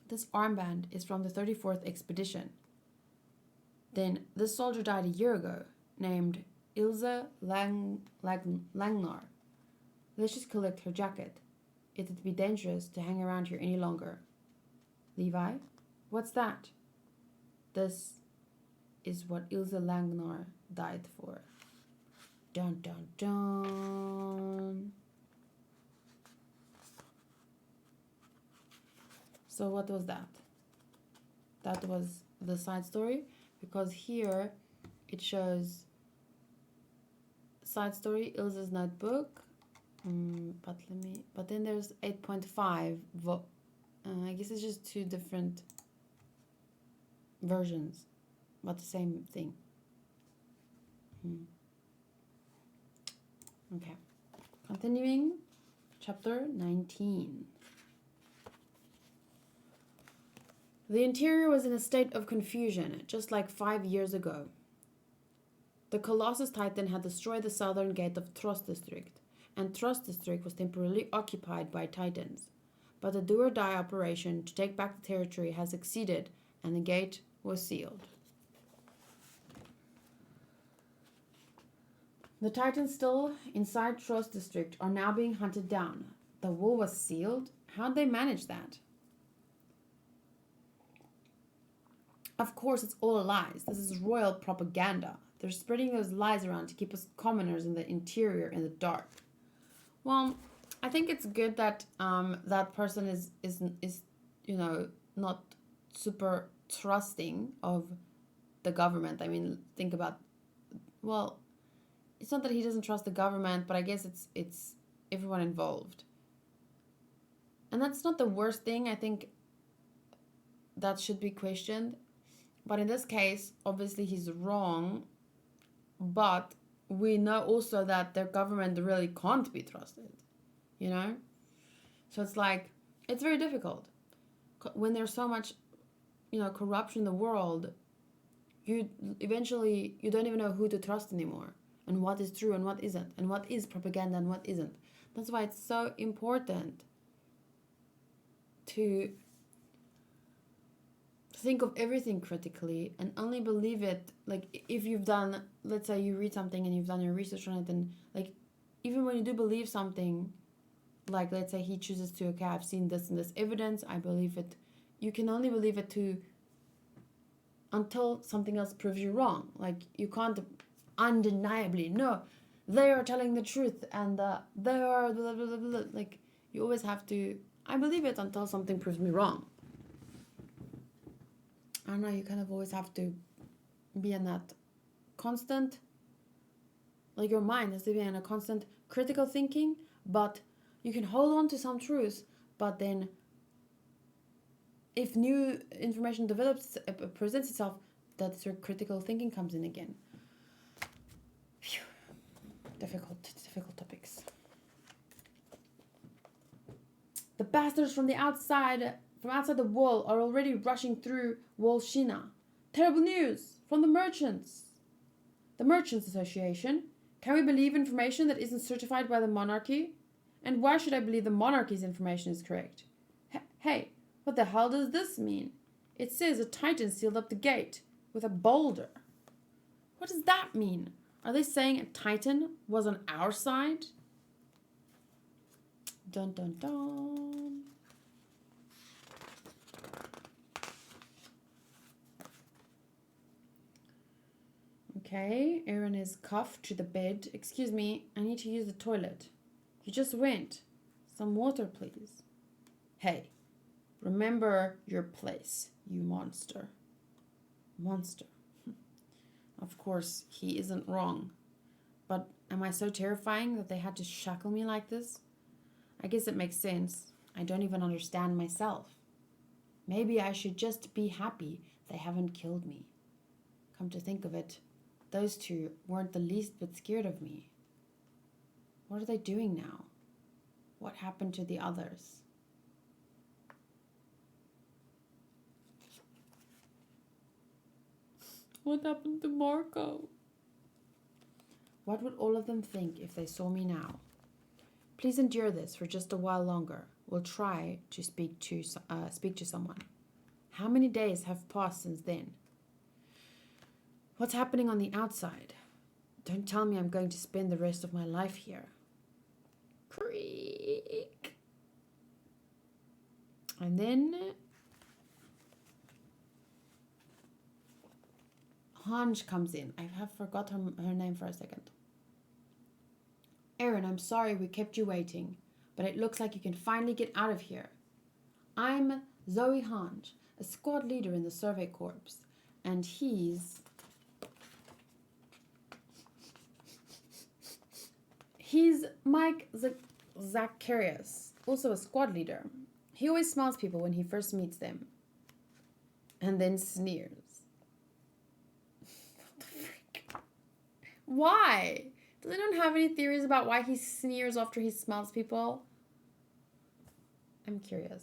This armband is from the 34th expedition. Then this soldier died a year ago, named Ilse Langnar. Let's just collect her jacket. It'd be dangerous to hang around here any longer. Levi, what's that? This is what Ilse Langnar died for. Dun dun dun. So what was that? That was the side story, because here it shows side story, Ilse's notebook. But then there's 8.5. I guess it's just two different versions, but the same thing. Okay. Continuing, chapter 19. The interior was in a state of confusion, just like 5 years ago. The Colossus Titan had destroyed the southern gate of Trost District, and Trost District was temporarily occupied by Titans. But the do-or-die operation to take back the territory has succeeded, and the gate was sealed. The Titans still inside Trost District are now being hunted down. The wall was sealed? How'd they manage that? Of course, it's all lies. This is royal propaganda. They're spreading those lies around to keep us commoners in the interior in the dark. Well, I think it's good that that person is not super trusting of the government. I mean, think about, well, it's not that he doesn't trust the government, but I guess it's everyone involved. And that's not the worst thing. I think that should be questioned. But in this case, obviously he's wrong. But we know also that their government really can't be trusted, So it's like, it's very difficult. When there's so much, corruption in the world, you don't even know who to trust anymore. And what is true and what isn't. And what is propaganda and what isn't. That's why it's so important to think of everything critically and only believe it. Like, if you've done, let's say you read something and you've done your research on it, and like, even when you do believe something, like let's say he chooses to, okay, I've seen this and this evidence, I believe it. You can only believe it until something else proves you wrong. Like, you can't undeniably, no, they are telling the truth and they are blah, blah, blah, blah. Like, you always have to, I believe it until something proves me wrong. I don't know, you kind of always have to be in that constant, like your mind has to be in a constant critical thinking, but you can hold on to some truths, but then if new information presents itself, that's where critical thinking comes in again. Phew. Difficult topics. The bastards from outside the wall are already rushing through Wall Shina. Terrible news from the merchants. The Merchants Association. Can we believe information that isn't certified by the monarchy? And why should I believe the monarchy's information is correct? Hey, what the hell does this mean? It says a titan sealed up the gate with a boulder. What does that mean? Are they saying a titan was on our side? Dun dun dun. Okay, Eren is cuffed to the bed. Excuse me, I need to use the toilet. You just went. Some water, please. Hey, remember your place, you monster. Monster. Of course, he isn't wrong. But am I so terrifying that they had to shackle me like this? I guess it makes sense. I don't even understand myself. Maybe I should just be happy they haven't killed me. Come to think of it, those two weren't the least bit scared of me. What are they doing now? What happened to the others? What happened to Marco? What would all of them think if they saw me now? Please endure this for just a while longer. We'll try to speak to someone. How many days have passed since then? What's happening on the outside? Don't tell me I'm going to spend the rest of my life here. Creak. And then Hanj comes in. I have forgot her name for a second. Eren, I'm sorry we kept you waiting, but it looks like you can finally get out of here. I'm Zoe Hanj, a squad leader in the Survey Corps, and he's Mike Zacharias, also a squad leader. He always smiles people when he first meets them, and then sneers. What the freak? Why? Does anyone have any theories about why he sneers after he smells people? I'm curious.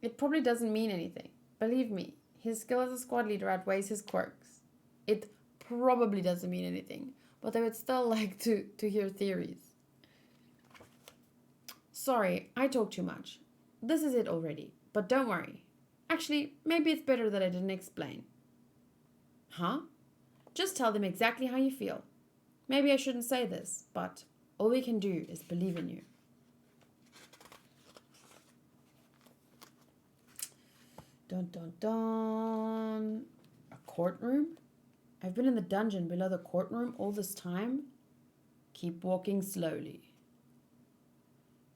It probably doesn't mean anything. Believe me, his skill as a squad leader outweighs his quirks. It probably doesn't mean anything, but I would still like to hear theories. Sorry, I talk too much. This is it already, but don't worry. Actually, maybe it's better that I didn't explain. Huh? Just tell them exactly how you feel. Maybe I shouldn't say this, but all we can do is believe in you. Dun dun dun. A courtroom? I've been in the dungeon below the courtroom all this time. Keep walking slowly.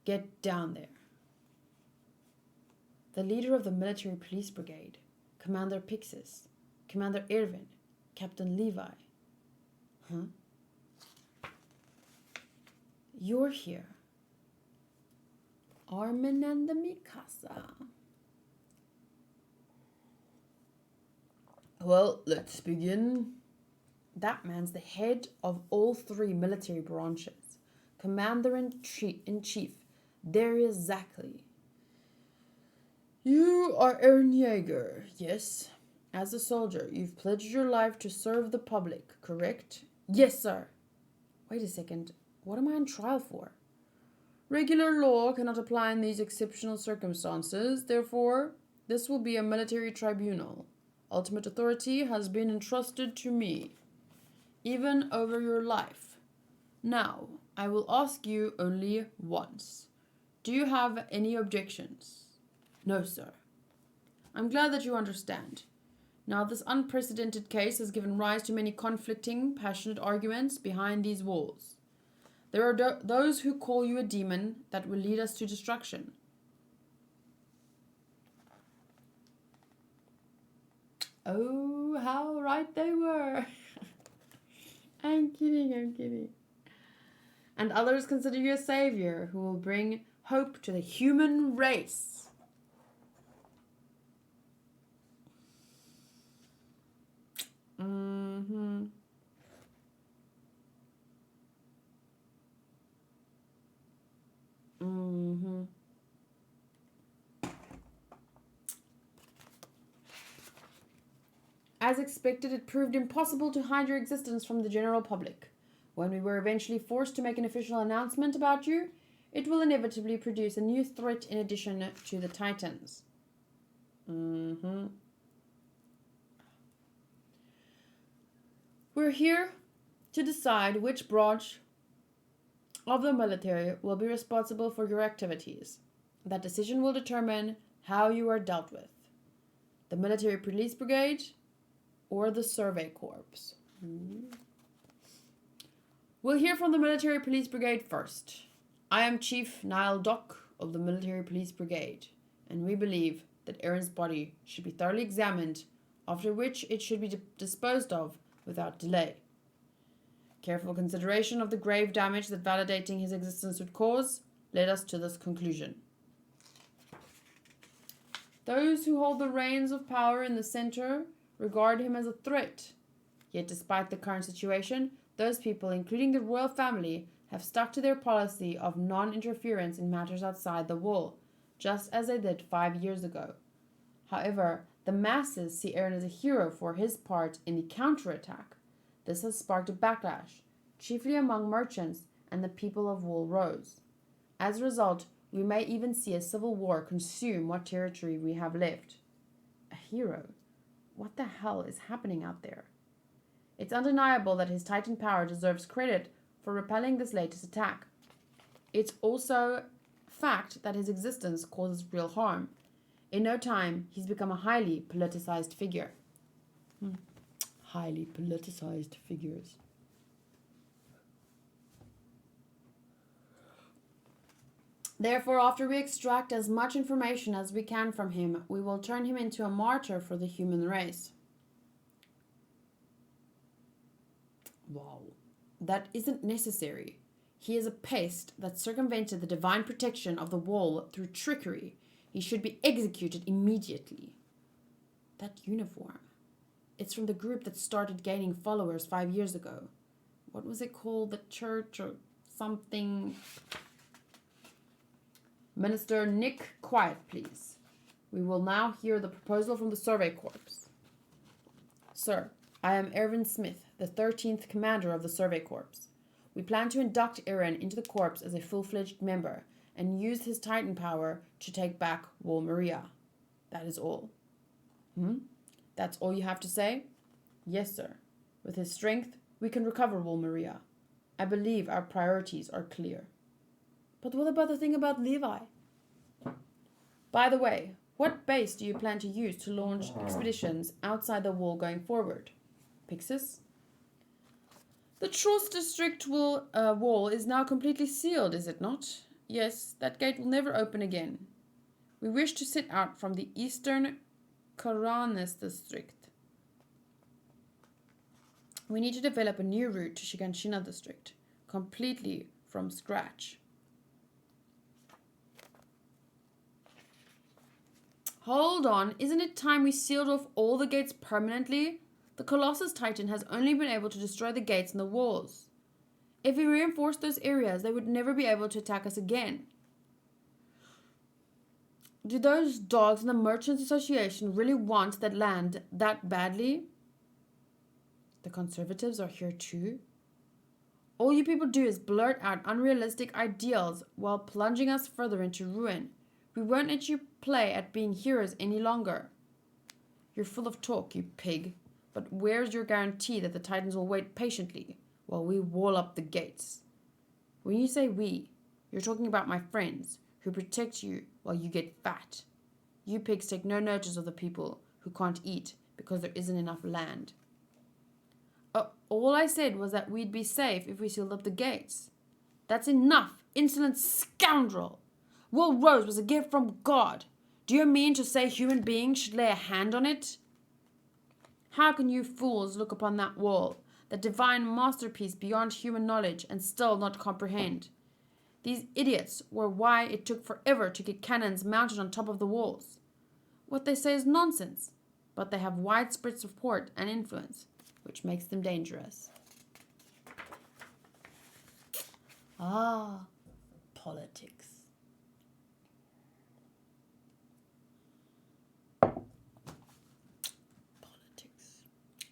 Get down there. The leader of the military police brigade, Commander Pixis, Commander Erwin, Captain Levi. Huh? You're here. Armin and the Mikasa. Well, let's begin. That man's the head of all three military branches. Commander-in-Chief, Darius Zackley. You are Eren Yeager, yes? As a soldier, you've pledged your life to serve the public, correct? Yes, sir. Wait a second. What am I on trial for? Regular law cannot apply in these exceptional circumstances. Therefore, this will be a military tribunal. Ultimate authority has been entrusted to me, even over your life. Now, I will ask you only once. Do you have any objections? No, sir. I'm glad that you understand. Now, this unprecedented case has given rise to many conflicting, passionate arguments behind these walls. There are those who call you a demon that will lead us to destruction. Oh, how right they were. I'm kidding. And others consider you a savior who will bring hope to the human race. Mm-hmm. Mm-hmm. As expected, it proved impossible to hide your existence from the general public. When we were eventually forced to make an official announcement about you, it will inevitably produce a new threat in addition to the Titans. We're here to decide which branch of the military will be responsible for your activities. That decision will determine how you are dealt with. The military police brigade or the survey corps. We'll hear from the military police brigade first. I am Chief Niall Dock of the military police brigade, and we believe that Eren's body should be thoroughly examined, after which it should be disposed of without delay. Careful consideration of the grave damage that validating his existence would cause led us to this conclusion. Those who hold the reins of power in the center regard him as a threat. Yet despite the current situation, those people, including the royal family, have stuck to their policy of non-interference in matters outside the wall, just as they did 5 years ago. However, the masses see Eren as a hero for his part in the counterattack. This has sparked a backlash, chiefly among merchants and the people of Wool Rose. As a result, we may even see a civil war consume what territory we have left. A hero? What the hell is happening out there? It's undeniable that his Titan power deserves credit for repelling this latest attack. It's also fact that his existence causes real harm. In no time, he's become a highly politicized figure. Highly politicized figures. Therefore, after we extract as much information as we can from him, we will turn him into a martyr for the human race. Wow. That isn't necessary. He is a pest that circumvented the divine protection of the wall through trickery. He should be executed immediately. That uniform. It's from the group that started gaining followers 5 years ago. What was it called? The church or something? Minister Nick, quiet please. We will now hear the proposal from the Survey Corps. Sir, I am Eren Smith, the 13th Commander of the Survey Corps. We plan to induct Eren into the Corps as a full-fledged member and use his Titan power to take back Wall Maria. That is all. That's all you have to say? Yes, sir. With his strength, we can recover Wall Maria. I believe our priorities are clear. But what about the thing about Levi? By the way, what base do you plan to use to launch expeditions outside the wall going forward? Pixis? The Tross district wall is now completely sealed, is it not? Yes, that gate will never open again. We wish to sit out from the eastern Karanis district. We need to develop a new route to Shiganshina district, completely from scratch. Hold on, isn't it time we sealed off all the gates permanently? The Colossus Titan has only been able to destroy the gates and the walls. If we reinforced those areas, they would never be able to attack us again. Do those dogs in the Merchants Association really want that land that badly? The conservatives are here too. All you people do is blurt out unrealistic ideals while plunging us further into ruin. We won't let you play at being heroes any longer. You're full of talk, you pig. But where's your guarantee that the Titans will wait patiently while we wall up the gates? When you say we, you're talking about my friends who protect you while you get fat. You pigs take no notice of the people who can't eat because there isn't enough land. All I said was that we'd be safe if we sealed up the gates. That's enough, insolent scoundrel! Will Rose was a gift from God. Do you mean to say human beings should lay a hand on it? How can you fools look upon that wall, that divine masterpiece beyond human knowledge, and still not comprehend? These idiots were why it took forever to get cannons mounted on top of the walls. What they say is nonsense, but they have widespread support and influence, which makes them dangerous. Politics. Politics.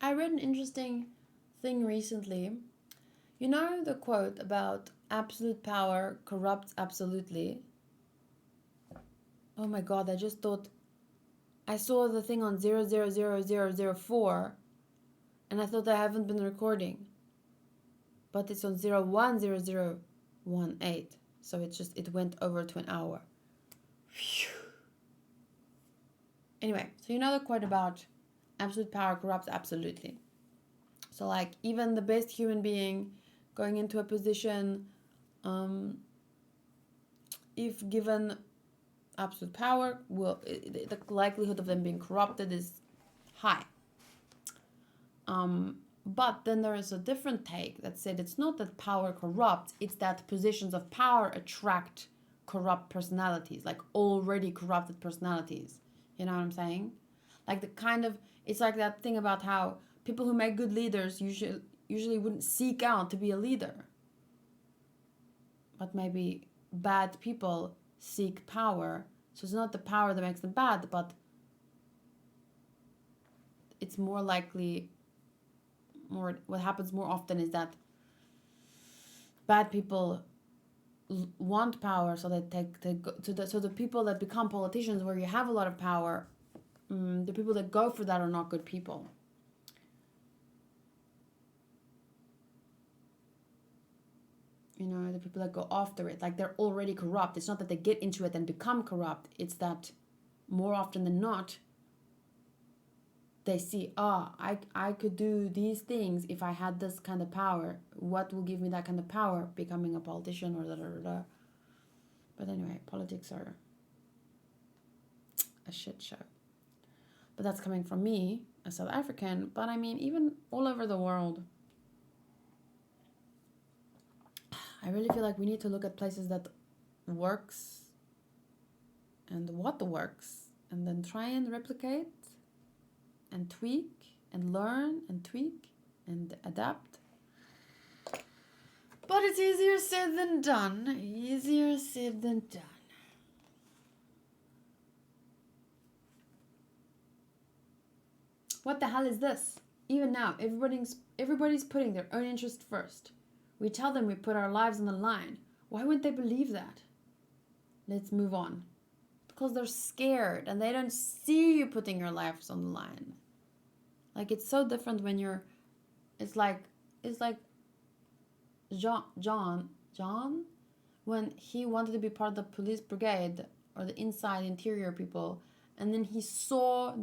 I read an interesting thing recently. You know the quote about absolute power corrupts absolutely? Oh my god, I just thought I saw the thing on 000004 and I thought I haven't been recording. But it's on 010018. So it went over to an hour. Phew. Anyway, so you know the quote about absolute power corrupts absolutely. So like even the best human being going into a position, if given absolute power, the likelihood of them being corrupted is high. But then there is a different take that said it's not that power corrupts, it's that positions of power attract corrupt personalities, like already corrupted personalities. You know what I'm saying? Like the kind of, it's like that thing about how people who make good leaders usually wouldn't seek out to be a leader. But maybe bad people seek power. So it's not the power that makes them bad, but it's more likely, what happens more often is that bad people want power, so they so the people that become politicians where you have a lot of power, the people that go for that are not good people. You know, the people that go after it, like they're already corrupt. It's not that they get into it and become corrupt. It's that more often than not, they see, I could do these things if I had this kind of power. What will give me that kind of power? Becoming a politician or da. But anyway, politics are a shit show. But that's coming from me, a South African. But I mean, even all over the world, I really feel like we need to look at places that works and what works, and then try and replicate and tweak and learn and tweak and adapt. But it's easier said than done. Easier said than done. What the hell is this? Even now, everybody's putting their own interest first. We tell them we put our lives on the line. Why wouldn't they believe that? Let's move on. Because they're scared and they don't see you putting your lives on the line. Like, it's so different when you're, it's like John, when he wanted to be part of the police brigade or the inside interior people, and then he saw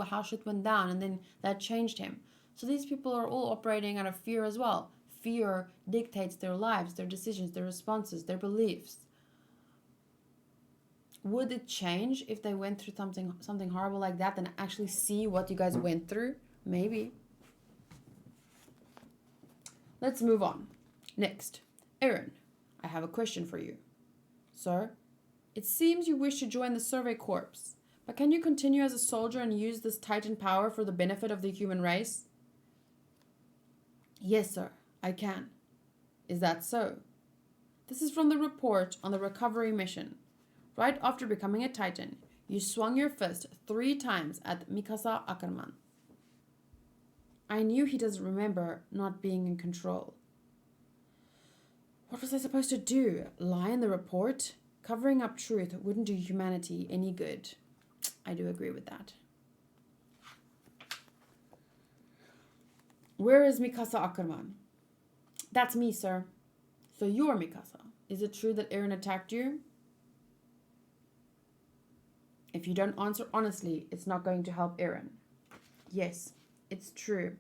how shit went down, and then that changed him. So these people are all operating out of fear as well. Fear dictates their lives, their decisions, their responses, their beliefs. Would it change if they went through something horrible like that and actually see what you guys went through? Maybe. Let's move on. Next. Eren, I have a question for you. Sir, it seems you wish to join the Survey Corps, but can you continue as a soldier and use this Titan power for the benefit of the human race? Yes, sir, I can. Is that so? This is from the report on the recovery mission. Right after becoming a Titan, you swung your fist 3 times at Mikasa Ackerman. I knew he doesn't remember not being in control. What was I supposed to do? Lie in the report? Covering up truth wouldn't do humanity any good. I do agree with that. Where is Mikasa Ackerman? That's me, sir. So you're Mikasa. Is it true that Eren attacked you? If you don't answer honestly, it's not going to help Eren. Yes, it's true.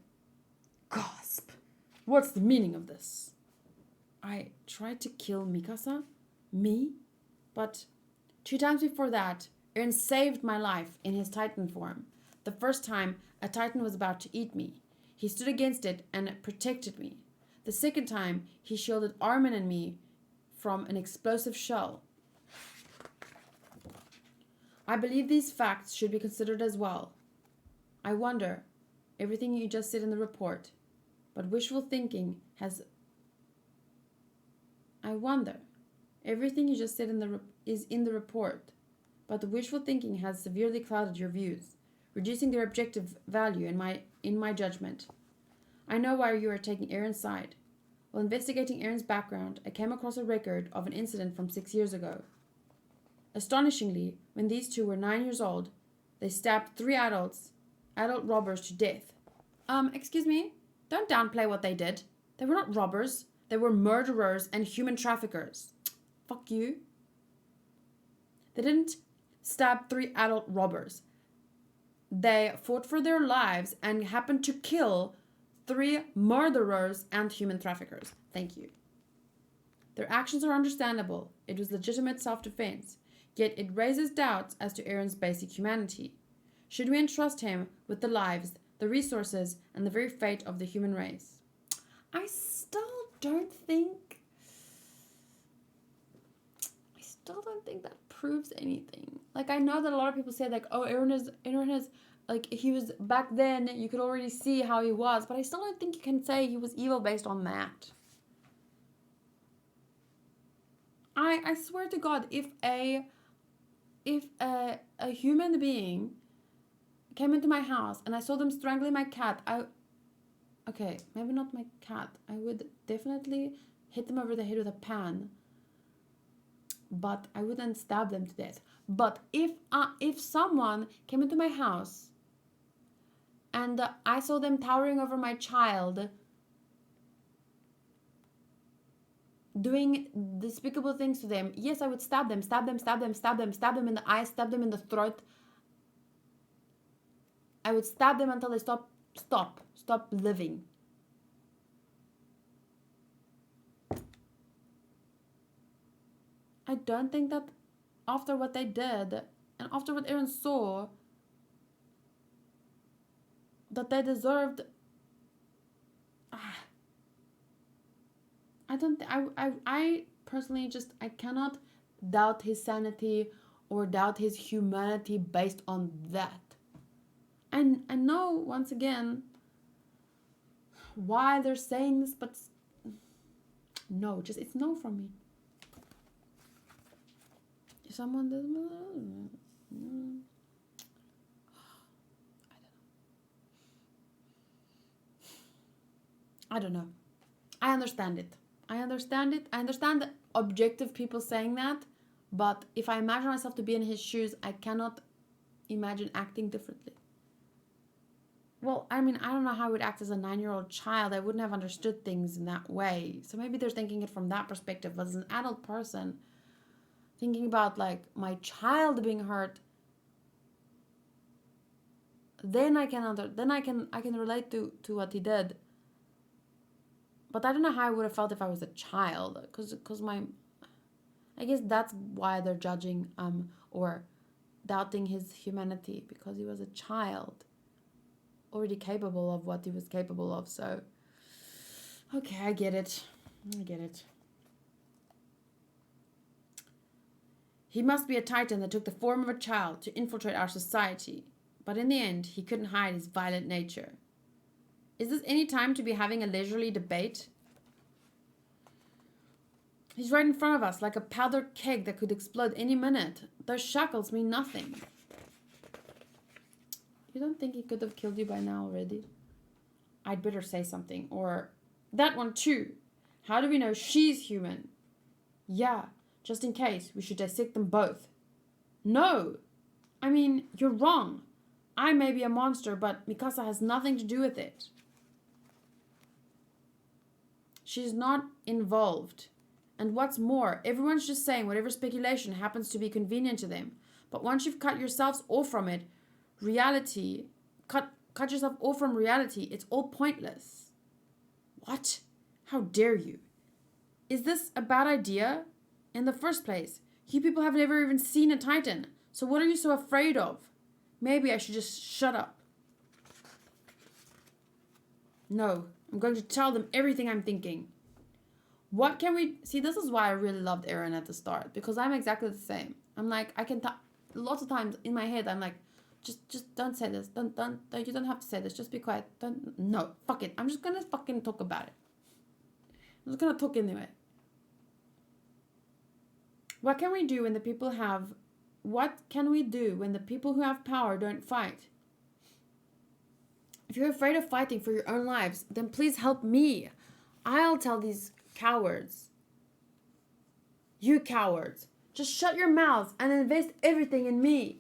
Gasp! What's the meaning of this? I tried to kill Mikasa? Me? But 2 times before that, Eren saved my life in his Titan form. The first time, a Titan was about to eat me. He stood against it and protected me. The second time, he shielded Armin and me from an explosive shell. I believe these facts should be considered as well. I wonder, everything you just said in the report, but wishful thinking has... I wonder, everything you just said is in the report, but the wishful thinking has severely clouded your views, reducing their objective value and my in my judgment. I know why you are taking Eren's side. While investigating Eren's background, I came across a record of an incident from 6 years ago. Astonishingly, when these two were 9 years old, they stabbed 3 adult robbers to death. Excuse me? Don't downplay what they did. They were not robbers. They were murderers and human traffickers. Fuck you. They didn't stab 3 adult robbers. They fought for their lives and happened to kill 3 murderers and human traffickers. Thank you. Their actions are understandable. It was legitimate self-defense. Yet it raises doubts as to Eren's basic humanity. Should we entrust him with the lives, the resources, and the very fate of the human race? I still don't think that proves anything. Like, I know that a lot of people say, like, oh, Eren is like, he was back then, you could already see how he was, but I still don't think you can say he was evil based on that. I swear to God, if a human being came into my house and I saw them strangling my cat, okay, maybe not my cat, I would definitely hit them over the head with a pan, but I wouldn't stab them to death. But if someone came into my house and I saw them towering over my child, doing despicable things to them, yes, I would stab them in the eyes, stab them in the throat. I would stab them until they stop living. I don't think that after what they did and after what Eren saw, that they deserved. I personally just, I cannot doubt his sanity or doubt his humanity based on that. And I know, once again, why they're saying this, but no, just, it's no from me. If someone does, I don't know. I understand it. I understand the objective people saying that, but if I imagine myself to be in his shoes, I cannot imagine acting differently. Well, I mean, I don't know how I would act as a 9-year-old child. I wouldn't have understood things in that way. So maybe they're thinking it from that perspective. But as an adult person, thinking about, like, my child being hurt, then I can relate to what he did. But I don't know how I would have felt if I was a child, because I guess that's why they're judging or doubting his humanity, because he was a child, already capable of what he was capable of. So, okay, I get it. He must be a titan that took the form of a child to infiltrate our society, but in the end, he couldn't hide his violent nature. Is this any time to be having a leisurely debate? He's right in front of us, like a powder keg that could explode any minute. Those shackles mean nothing. You don't think he could have killed you by now already? I'd better say something. Or, that one too. How do we know she's human? Yeah, just in case, we should dissect them both. No! I mean, you're wrong. I may be a monster, but Mikasa has nothing to do with it. She's not involved. And what's more, everyone's just saying whatever speculation happens to be convenient to them. But once you've cut yourselves off from it, reality, cut yourself off from reality, it's all pointless. What? How dare you? Is this a bad idea? In the first place, you people have never even seen a titan. So what are you so afraid of? Maybe I should just shut up. No, I'm going to tell them everything I'm thinking. What can we... See, this is why I really loved Eren at the start. Because I'm exactly the same. I'm like, lots of times in my head, I'm like, just don't say this. Don't, you don't have to say this. Just be quiet. No, fuck it. I'm just going to fucking talk about it. I'm just going to talk anyway. What can we do when the people have... What can we do when the people who have power don't fight? If you're afraid of fighting for your own lives, then please help me. I'll tell these cowards. You cowards, just shut your mouths and invest everything in me.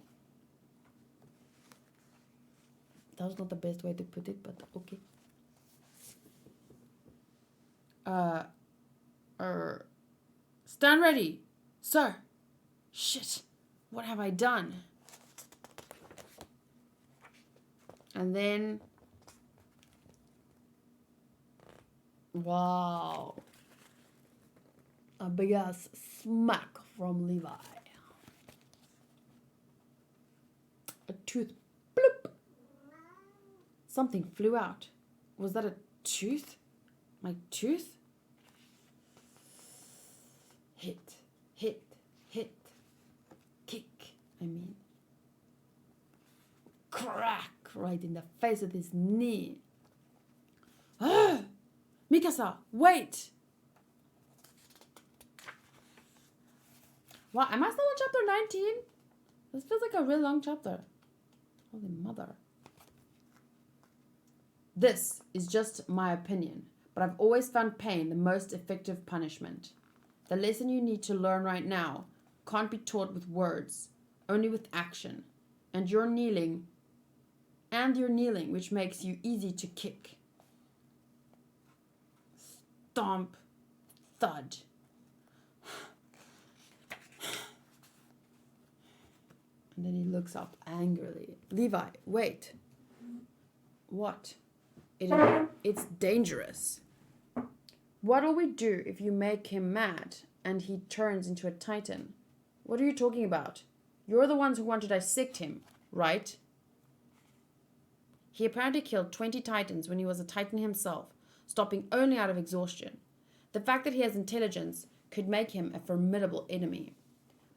That was not the best way to put it, but okay. Stand ready, sir. Shit, what have I done? And then, wow, a big ass smack from Levi. A tooth, bloop. Something flew out. Was that a tooth? My tooth? Hit, hit, hit. Kick, I mean. Crack right in the face of his knee. Ah! Mikasa, wait! Wow, am I still on chapter 19? This feels like a really long chapter. Holy mother. This is just my opinion, but I've always found pain the most effective punishment. The lesson you need to learn right now can't be taught with words, only with action. And you're kneeling, which makes you easy to kick. Stomp, thud. And then he looks up angrily. Levi, wait. What? It's dangerous. What'll we do if you make him mad and he turns into a titan? What are you talking about? You're the ones who want to dissect him, right? He apparently killed 20 titans when he was a titan himself, stopping only out of exhaustion. The fact that he has intelligence could make him a formidable enemy.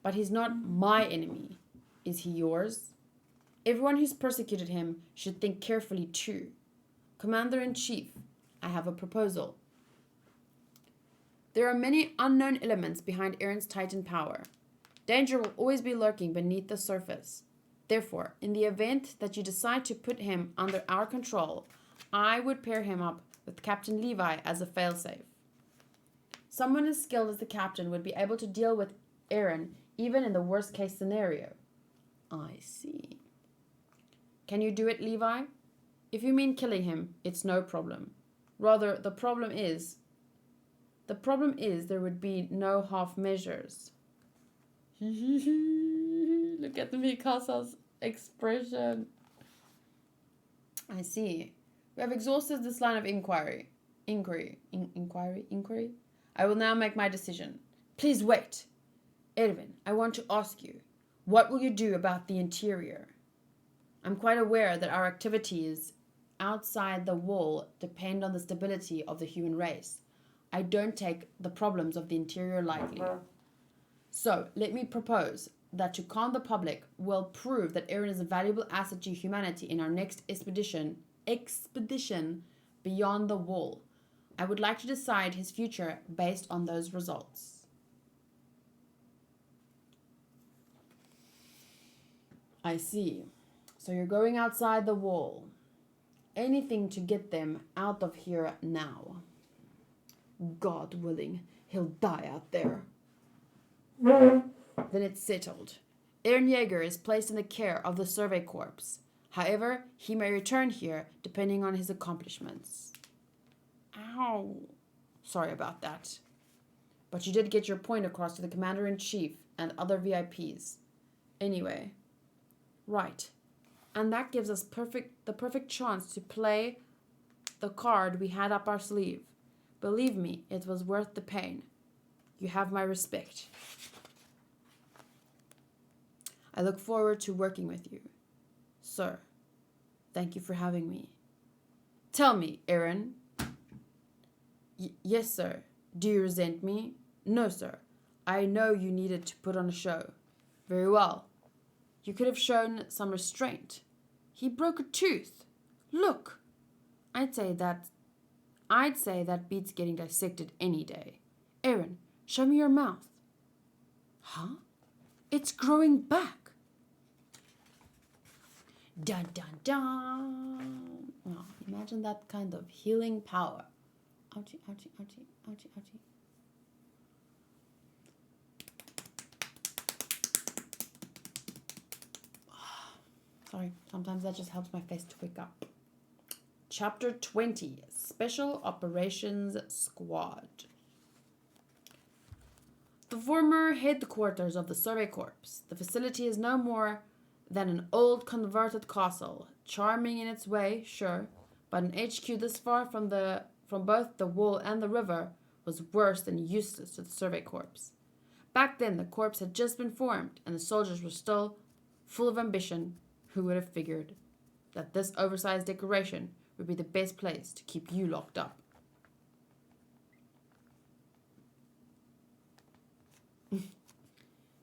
But he's not my enemy. Is he yours? Everyone who's persecuted him should think carefully too. Commander-in-Chief, I have a proposal. There are many unknown elements behind Eren's titan power. Danger will always be lurking beneath the surface. Therefore, in the event that you decide to put him under our control, I would pair him up with Captain Levi as a failsafe. Someone as skilled as the captain would be able to deal with Eren even in the worst case scenario. I see. Can you do it, Levi? If you mean killing him, it's no problem. Rather, the problem is there would be no half measures. Look at Mikasa's expression. I see. We have exhausted this line of inquiry. Inquiry. I will now make my decision. Please wait. Eren, I want to ask you, what will you do about the interior? I'm quite aware that our activities outside the wall depend on the stability of the human race. I don't take the problems of the interior lightly. So, let me propose that to calm the public, we'll prove that Eren is a valuable asset to humanity in our next expedition beyond the wall. I would like to decide his future based on those results. I see. So you're going outside the wall. Anything to get them out of here now. God willing, he'll die out there. Then it's settled. Eren Yeager is placed in the care of the Survey Corps. However, he may return here depending on his accomplishments. Ow. Sorry about that. But you did get your point across to the Commander-in-Chief and other VIPs. Anyway. Right. And that gives us the perfect chance to play the card we had up our sleeve. Believe me, it was worth the pain. You have my respect. I look forward to working with you. Sir, thank you for having me. Tell me, Eren. Yes, sir. Do you resent me? No, sir. I know you needed to put on a show. Very well. You could have shown some restraint. He broke a tooth. Look. I'd say that beats getting dissected any day. Eren, show me your mouth. Huh? It's growing back. Dun dun dun. Well, imagine that kind of healing power. Ouchie, ouchie, ouchie, ouchie, ouchie. Sorry, sometimes that just helps my face to wake up. Chapter 20, Special Operations Squad. The former headquarters of the Survey Corps. The facility is no more than an old converted castle, charming in its way, sure, but an HQ this far from both the wall and the river was worse than useless to the Survey Corps. Back then, the corps had just been formed, and the soldiers were still full of ambition. Who would have figured that this oversized decoration would be the best place to keep you locked up?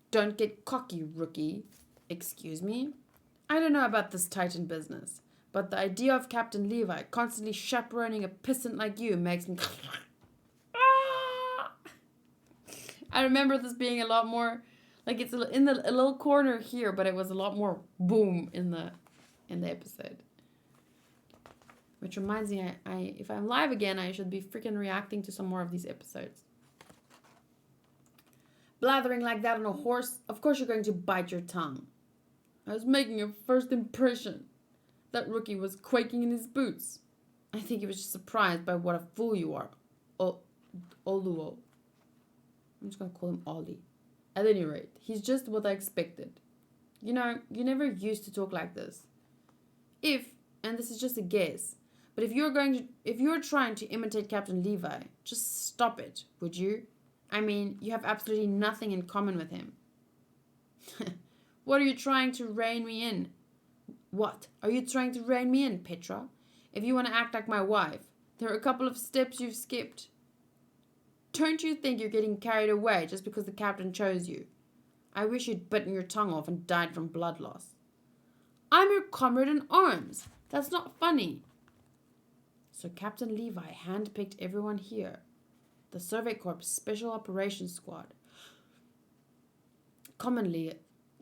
Don't get cocky, rookie. Excuse me? I don't know about this Titan business, but the idea of Captain Levi constantly chaperoning a pissant like you makes me... I remember this being a lot more... Like, it's in a little corner here, but it was a lot more boom in the episode. Which reminds me, if I'm live again, I should be freaking reacting to some more of these episodes. Blathering like that on a horse, of course you're going to bite your tongue. I was making a first impression. That rookie was quaking in his boots. I think he was just surprised by what a fool you are. Oluo. I'm just going to call him Ollie. At any rate, he's just what I expected. You know, you never used to talk like this. And this is just a guess, but if you're trying to imitate Captain Levi, just stop it, would you? I mean, you have absolutely nothing in common with him. What are you trying to rein me in? What? Are you trying to rein me in, Petra? If you want to act like my wife, there are a couple of steps you've skipped. Don't you think you're getting carried away just because the captain chose you? I wish you'd bitten your tongue off and died from blood loss. I'm your comrade in arms. That's not funny. So Captain Levi handpicked everyone here. The Survey Corps Special Operations Squad. Commonly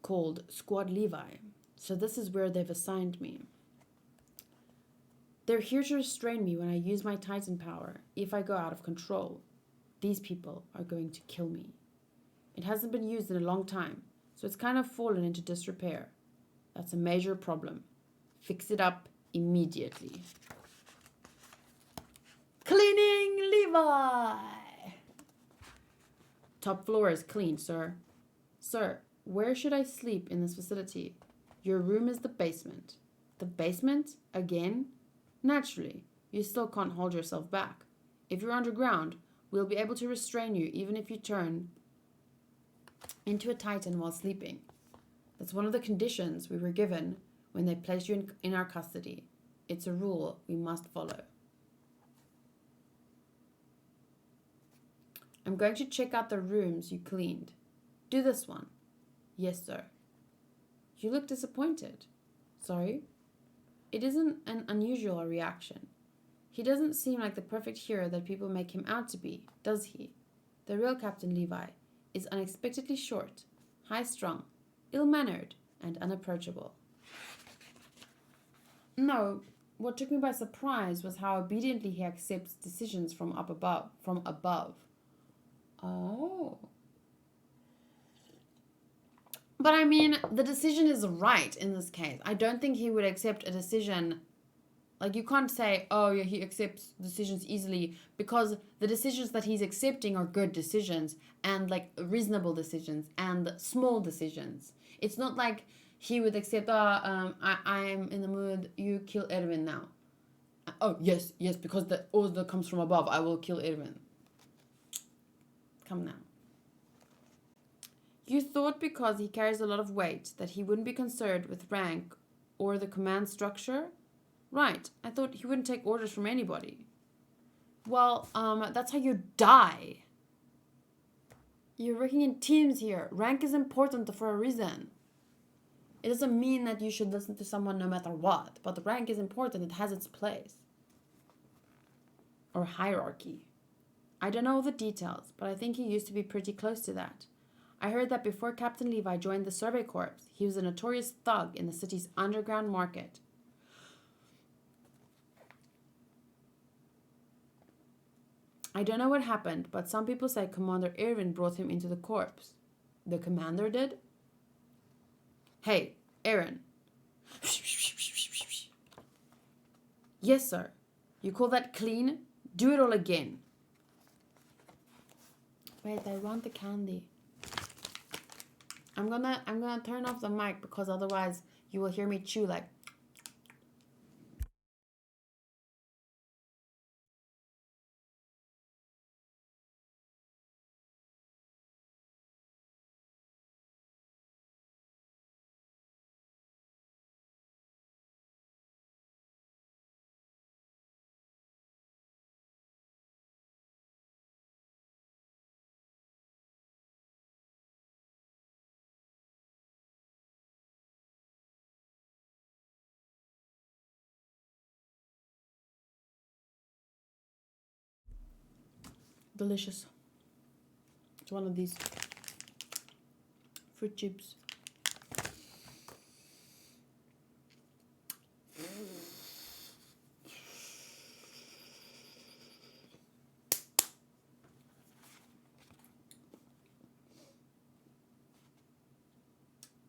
called Squad Levi. So this is where they've assigned me. They're here to restrain me when I use my Titan power, if I go out of control. These people are going to kill me. It hasn't been used in a long time, so it's kind of fallen into disrepair. That's a major problem. Fix it up immediately. Cleaning Levi! Top floor is clean, sir. Sir, where should I sleep in this facility? Your room is the basement. The basement? Again? Naturally, you still can't hold yourself back. If you're underground, we'll be able to restrain you even if you turn into a Titan while sleeping. That's one of the conditions we were given when they placed you in our custody. It's a rule we must follow. I'm going to check out the rooms you cleaned. Do this one. Yes, sir. You look disappointed. Sorry? It isn't an unusual reaction. He doesn't seem like the perfect hero that people make him out to be, does he? The real Captain Levi is unexpectedly short, high-strung, ill-mannered, and unapproachable. No, what took me by surprise was how obediently he accepts decisions from above. Oh. But I mean, the decision is right in this case. I don't think he would accept a decision. Like, you can't say, oh, yeah, he accepts decisions easily, because the decisions that he's accepting are good decisions and, like, reasonable decisions and small decisions. It's not like he would accept, I'm in the mood, you kill Eren now. Oh, yes, because the order comes from above, I will kill Eren. Come now. You thought because he carries a lot of weight that he wouldn't be concerned with rank or the command structure? Right, I thought he wouldn't take orders from anybody. Well, that's how you die. You're working in teams here. Rank is important for a reason. It doesn't mean that you should listen to someone no matter what, but the rank is important. It has its place. Or hierarchy. I don't know the details, but I think he used to be pretty close to that. I heard that before Captain Levi joined the Survey Corps, he was a notorious thug in the city's underground market. I don't know what happened, but some people say Commander Eren brought him into the corps. The commander did? Hey, Eren. Yes, sir. You call that clean? Do it all again. Wait, I want the candy. I'm gonna turn off the mic because otherwise you will hear me chew like. Delicious. It's one of these fruit chips.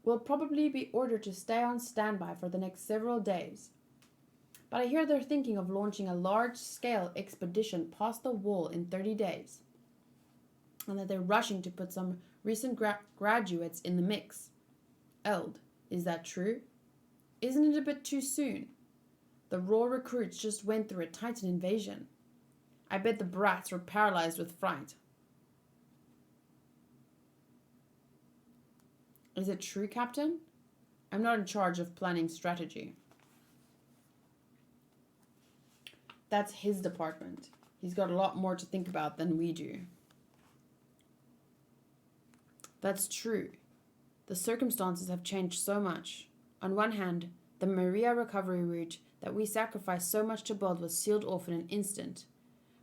We'll probably be ordered to stay on standby for the next several days. But I hear they're thinking of launching a large-scale expedition past the wall in 30 days. And that they're rushing to put some recent graduates in the mix. Eld, is that true? Isn't it a bit too soon? The raw recruits just went through a Titan invasion. I bet the brats were paralyzed with fright. Is it true, Captain? I'm not in charge of planning strategy. That's his department. He's got a lot more to think about than we do. That's true. The circumstances have changed so much. On one hand, the Maria recovery route that we sacrificed so much to build was sealed off in an instant,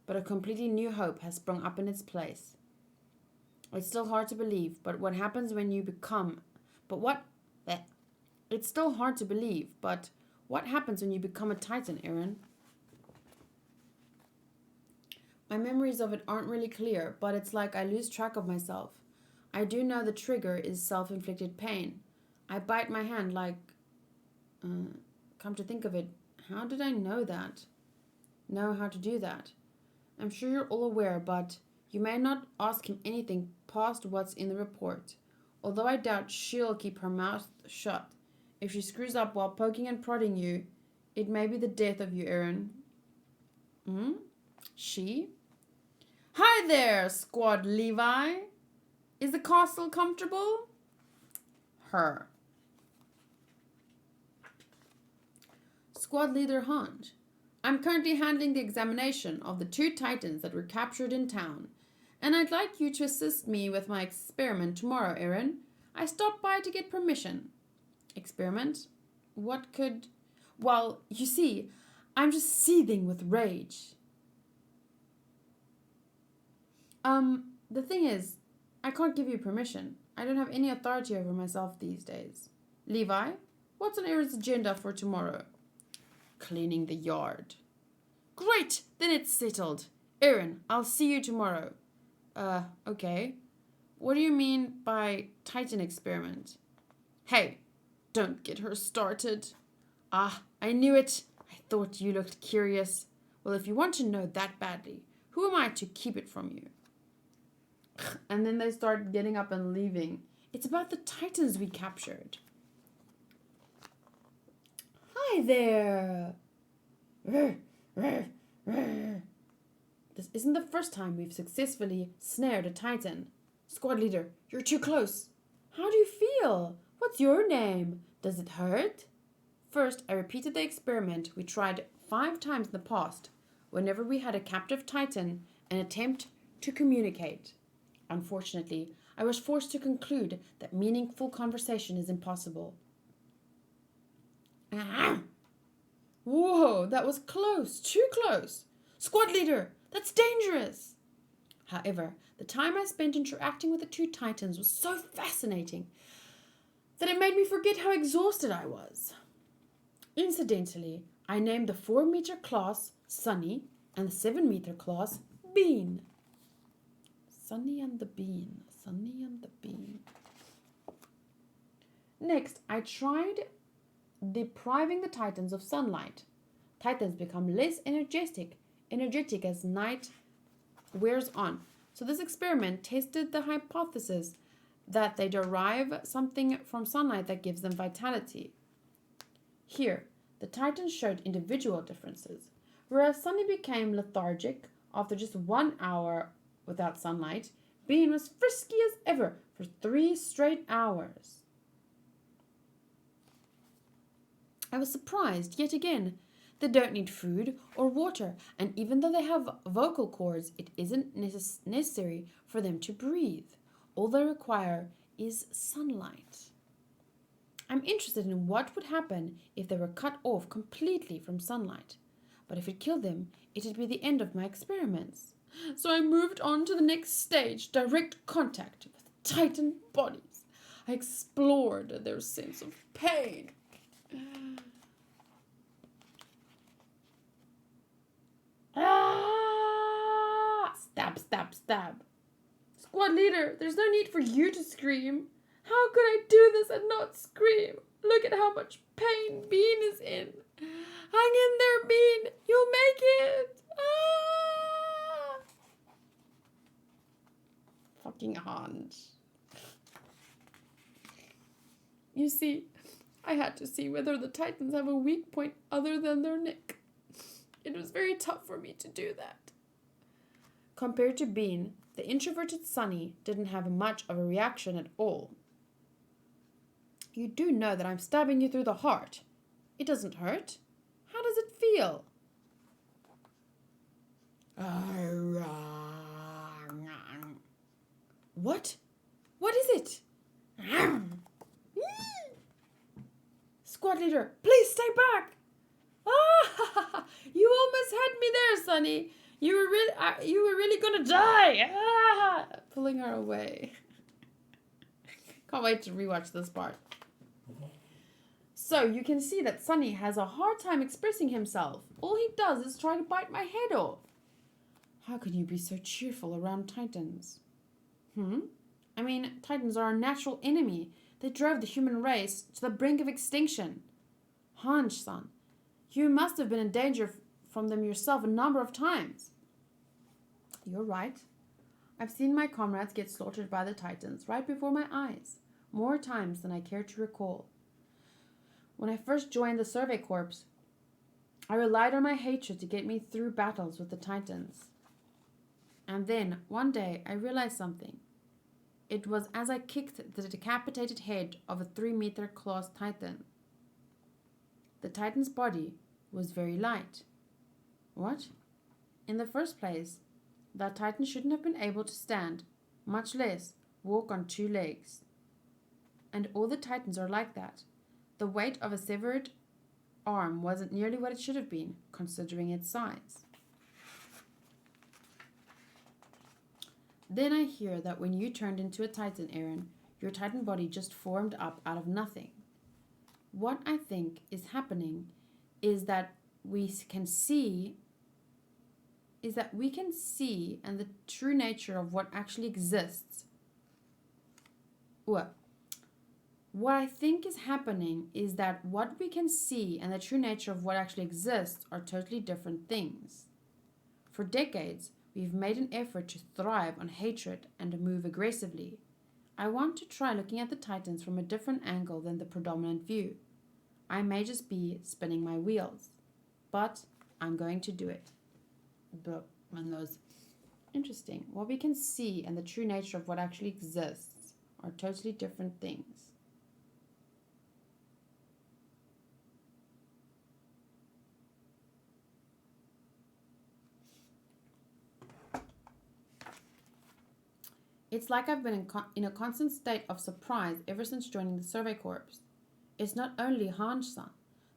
but a completely new hope has sprung up in its place. It's still hard to believe, but what happens when you become... It's still hard to believe, but what happens when you become a Titan, Eren? My memories of it aren't really clear, but it's like I lose track of myself. I do know the trigger is self-inflicted pain. I bite my hand like... come to think of it, how did I know that? Know how to do that? I'm sure you're all aware, but you may not ask him anything past what's in the report. Although I doubt she'll keep her mouth shut. If she screws up while poking and prodding you, it may be the death of you, Eren. She? Hi there, Squad Levi. Is the castle comfortable? Her. Squad Leader Hunt. I'm currently handling the examination of the 2 Titans that were captured in town, and I'd like you to assist me with my experiment tomorrow, Eren. I stopped by to get permission. Experiment? What could... Well, you see, I'm just seething with rage. The thing is, I can't give you permission. I don't have any authority over myself these days. Levi, what's on Eren's agenda for tomorrow? Cleaning the yard. Great! Then it's settled. Eren, I'll see you tomorrow. Okay. What do you mean by Titan experiment? Hey, don't get her started. Ah, I knew it. I thought you looked curious. Well, if you want to know that badly, who am I to keep it from you? And then they start getting up and leaving. It's about the Titans we captured. Hi there. This isn't the first time we've successfully snared a Titan. Squad leader, you're too close. How do you feel? What's your name? Does it hurt? First, I repeated the experiment we tried 5 times in the past, whenever we had a captive Titan, an attempt to communicate. Unfortunately, I was forced to conclude that meaningful conversation is impossible. Ah! Whoa, that was close, too close. Squad leader, that's dangerous. However, the time I spent interacting with the 2 Titans was so fascinating that it made me forget how exhausted I was. Incidentally, I named the 4-meter class Sunny and the 7-meter class bean. Sunny and the bean. Sunny and the bean. Next, I tried depriving the Titans of sunlight. Titans become less energetic as night wears on. So this experiment tested the hypothesis that they derive something from sunlight that gives them vitality. Here, the Titans showed individual differences. Whereas Sunny became lethargic after just 1 hour without sunlight, Bean was frisky as ever for 3 straight hours. I was surprised yet again. They don't need food or water, and even though they have vocal cords, it isn't necessary for them to breathe. All they require is sunlight. I'm interested in what would happen if they were cut off completely from sunlight. But if it killed them, it'd be the end of my experiments. So I moved on to the next stage, direct contact with Titan bodies. I explored their sense of pain. Stab, stab, stab. Squad leader, there's no need for you to scream. How could I do this and not scream? Look at how much pain Bean is in. Hang in there, Bean. You'll make it. Fucking Hans. You see, I had to see whether the Titans have a weak point other than their neck. It was very tough for me to do that. Compared to Bean, the introverted Sunny didn't have much of a reaction at all. You do know that I'm stabbing you through the heart. It doesn't hurt. How does it feel? What? What is it? Squad leader, please stay back. You almost had me there, Sunny. You were really gonna die. Pulling her away. Can't wait to rewatch this part. So you can see that Sunny has a hard time expressing himself. All he does is try to bite my head off. How can you be so cheerful around Titans? I mean, Titans are our natural enemy. They drove the human race to the brink of extinction. Hans-san, you must have been in danger from them yourself a number of times. You're right. I've seen my comrades get slaughtered by the Titans right before my eyes, more times than I care to recall. When I first joined the Survey Corps, I relied on my hatred to get me through battles with the Titans. And then, one day, I realized something. It was as I kicked the decapitated head of a 3-meter class Titan. The Titan's body was very light. What? In the first place, that Titan shouldn't have been able to stand, much less walk on 2 legs. And all the Titans are like that. The weight of a severed arm wasn't nearly what it should have been, considering its size. Then I hear that when you turned into a Titan, Eren, your Titan body just formed up out of nothing. What I think is happening is that we can see and the true nature of what actually exists. What I think is happening is that what we can see and the true nature of what actually exists are totally different things. For decades, we've made an effort to thrive on hatred and to move aggressively. I want to try looking at the Titans from a different angle than the predominant view. I may just be spinning my wheels, but I'm going to do it. But when those interesting, what we can see and the true nature of what actually exists are totally different things. It's like I've been in a constant state of surprise ever since joining the Survey Corps. It's not only Hans-san.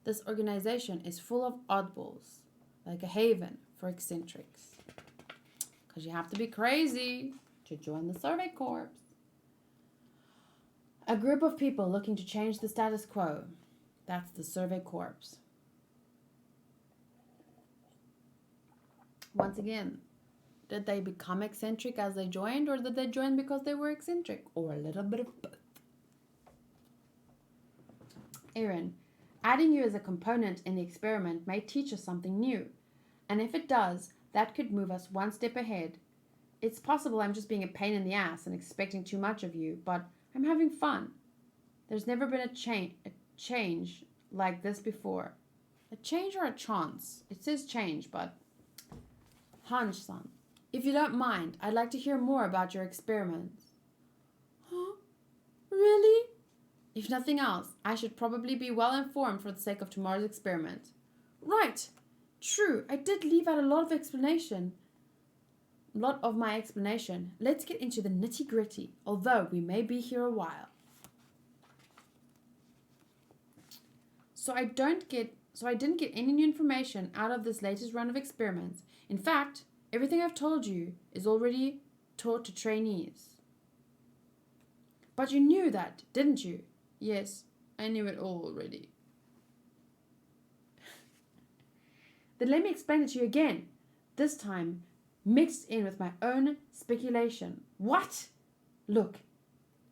This organization is full of oddballs, like a haven for eccentrics. Because you have to be crazy to join the Survey Corps. A group of people looking to change the status quo. That's the Survey Corps. Once again, Did they become eccentric as they joined, or did they join because they were eccentric? Or a little bit of both? Eren, adding you as a component in the experiment may teach us something new. And if it does, that could move us one step ahead. It's possible I'm just being a pain in the ass and expecting too much of you, but I'm having fun. There's never been a change like this before. A change or a chance? It says change, but... Hanj-san, if you don't mind, I'd like to hear more about your experiments. Huh? Really? If nothing else, I should probably be well informed for the sake of tomorrow's experiment. Right. True, I did leave out a lot of my explanation. Let's get into the nitty-gritty, although we may be here a while. So I didn't get any new information out of this latest run of experiments. In fact, everything I've told you is already taught to trainees. But you knew that, didn't you? Yes, I knew it all already. Then let me explain it to you again. This time, mixed in with my own speculation. What? Look,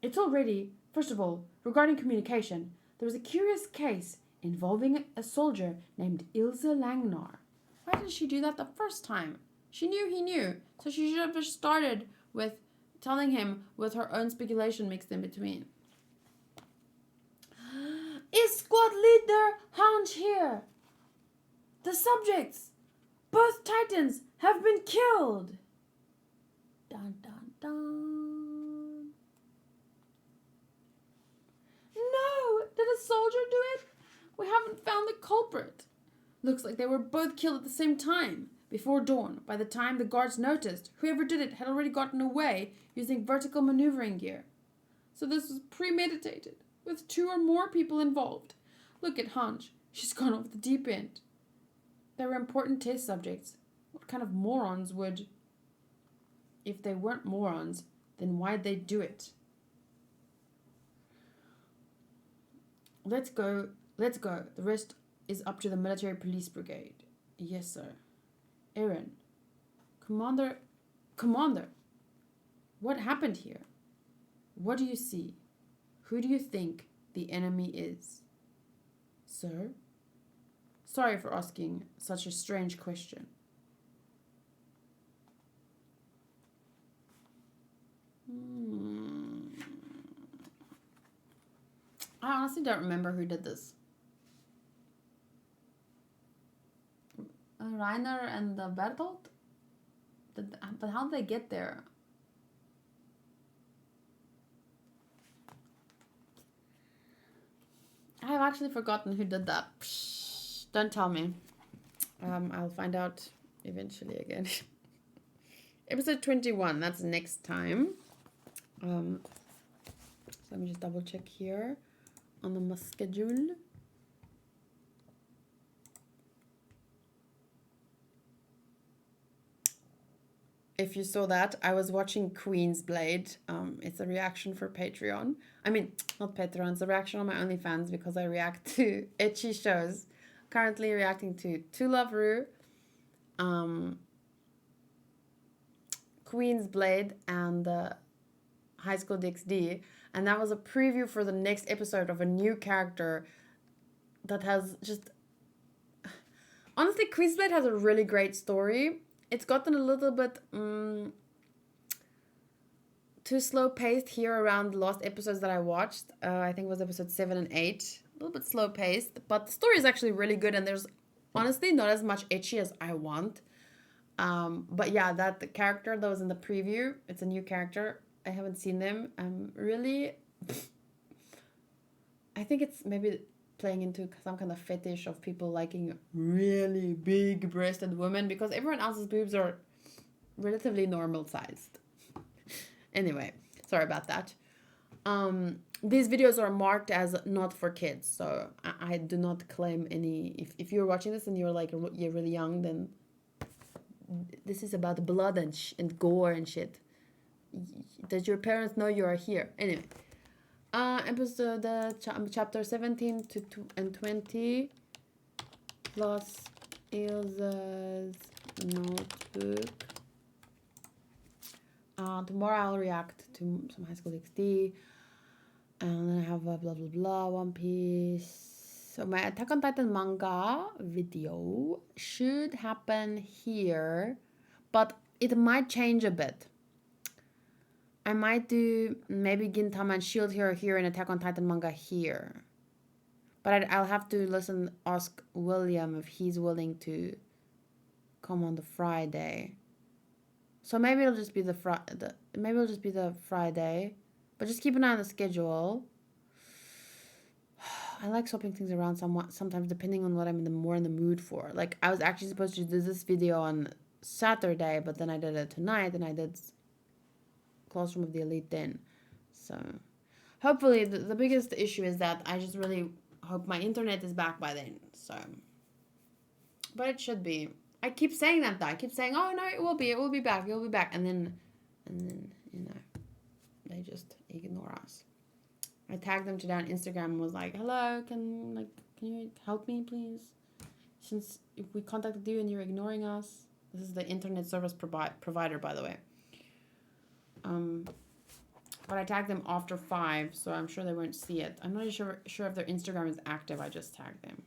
it's already, first of all, regarding communication, there was a curious case involving a soldier named Ilse Langnar. Why didn't she do that the first time? She knew he knew, so she should have just started with telling him with her own speculation mixed in between. Is squad leader Hanj here? The subjects, both titans, have been killed. Dun dun dun. No, did a soldier do it? We haven't found the culprit. Looks like they were both killed at the same time, before dawn. By the time the guards noticed, whoever did it had already gotten away using vertical maneuvering gear. So this was premeditated, with 2 or more people involved. Look at Hanj. She's gone off the deep end. They were important test subjects. What kind of morons would... If they weren't morons, then why'd they do it? Let's go. The rest is up to the military police brigade. Yes, sir. Eren. Commander. What happened here? What do you see? Who do you think the enemy is? Sir? Sorry for asking such a strange question. I honestly don't remember who did this. Reiner and the Bertolt? But how did they get there? I have actually forgotten who did that. Psh, don't tell me. I'll find out eventually again. Episode 21, that's next time. So let me just double check here on the schedule. If you saw that, I was watching Queen's Blade. It's a reaction for Patreon. I mean, not Patreon, it's a reaction on my OnlyFans because I react to ecchi shows. Currently reacting to To Love Ru, Queen's Blade, and High School DxD. And that was a preview for the next episode of a new character that has just... Honestly, Queen's Blade has a really great story. It's gotten a little bit too slow-paced here around the last episodes that I watched. I think it was episode 7 and 8. A little bit slow-paced. But the story is actually really good. And there's honestly not as much ecchi as I want. But yeah, the character that was in the preview, it's a new character. I haven't seen them. Really... I think it's maybe... playing into some kind of fetish of people liking really big-breasted women because everyone else's boobs are relatively normal-sized. Anyway, sorry about that. These videos are marked as not for kids, so I do not claim any... If you're watching this and you're like you're really young, then this is about blood and gore and shit. Does your parents know you are here? Anyway. Episode chapter 17 and 20 plus Ilse's notebook Tomorrow I'll react to some High School XD. And then I have a blah blah blah One Piece. So my Attack on Titan manga video should happen here, but it might change a bit. I might do maybe Gintama and Shield Hero here and Attack on Titan manga here. But I'll have to ask William if he's willing to come on the Friday. So maybe it'll just be the Friday. But just keep an eye on the schedule. I like swapping things around sometimes depending on what I'm more in the mood for. Like I was actually supposed to do this video on Saturday, but then I did it tonight and I did Classroom of the Elite then. So hopefully the biggest issue is that I just really hope my internet is back by then. So, but it should be. I keep saying that though. I keep saying, oh no, it will be back, and then they just ignore us. I tagged them today on Instagram and was like, hello, can you help me please? Since if we contacted you and you're ignoring us. This is the internet service provider, by the way. But I tagged them after 5, so I'm sure they won't see it. I'm not sure if their Instagram is active. I just tagged them.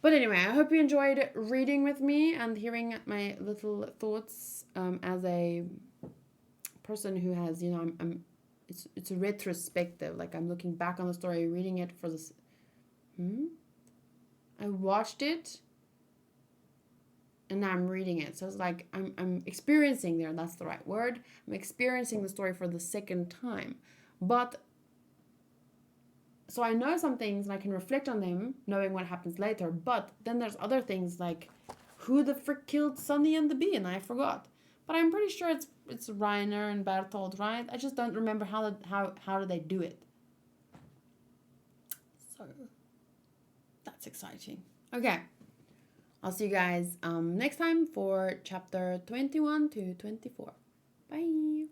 But anyway, I hope you enjoyed reading with me and hearing my little thoughts as a person who has, it's a retrospective. Like I'm looking back on the story, reading it for this. I watched it and now I'm reading it. So it's like I'm experiencing there. That's the right word. I'm experiencing the story for the second time. But so I know some things and I can reflect on them, knowing what happens later. But then there's other things like who the frick killed Sunny and the Bee, and I forgot. But I'm pretty sure it's Reiner and Bertold, right? I just don't remember how do they do it. So that's exciting. Okay. I'll see you guys next time for chapter 21 to 24. Bye.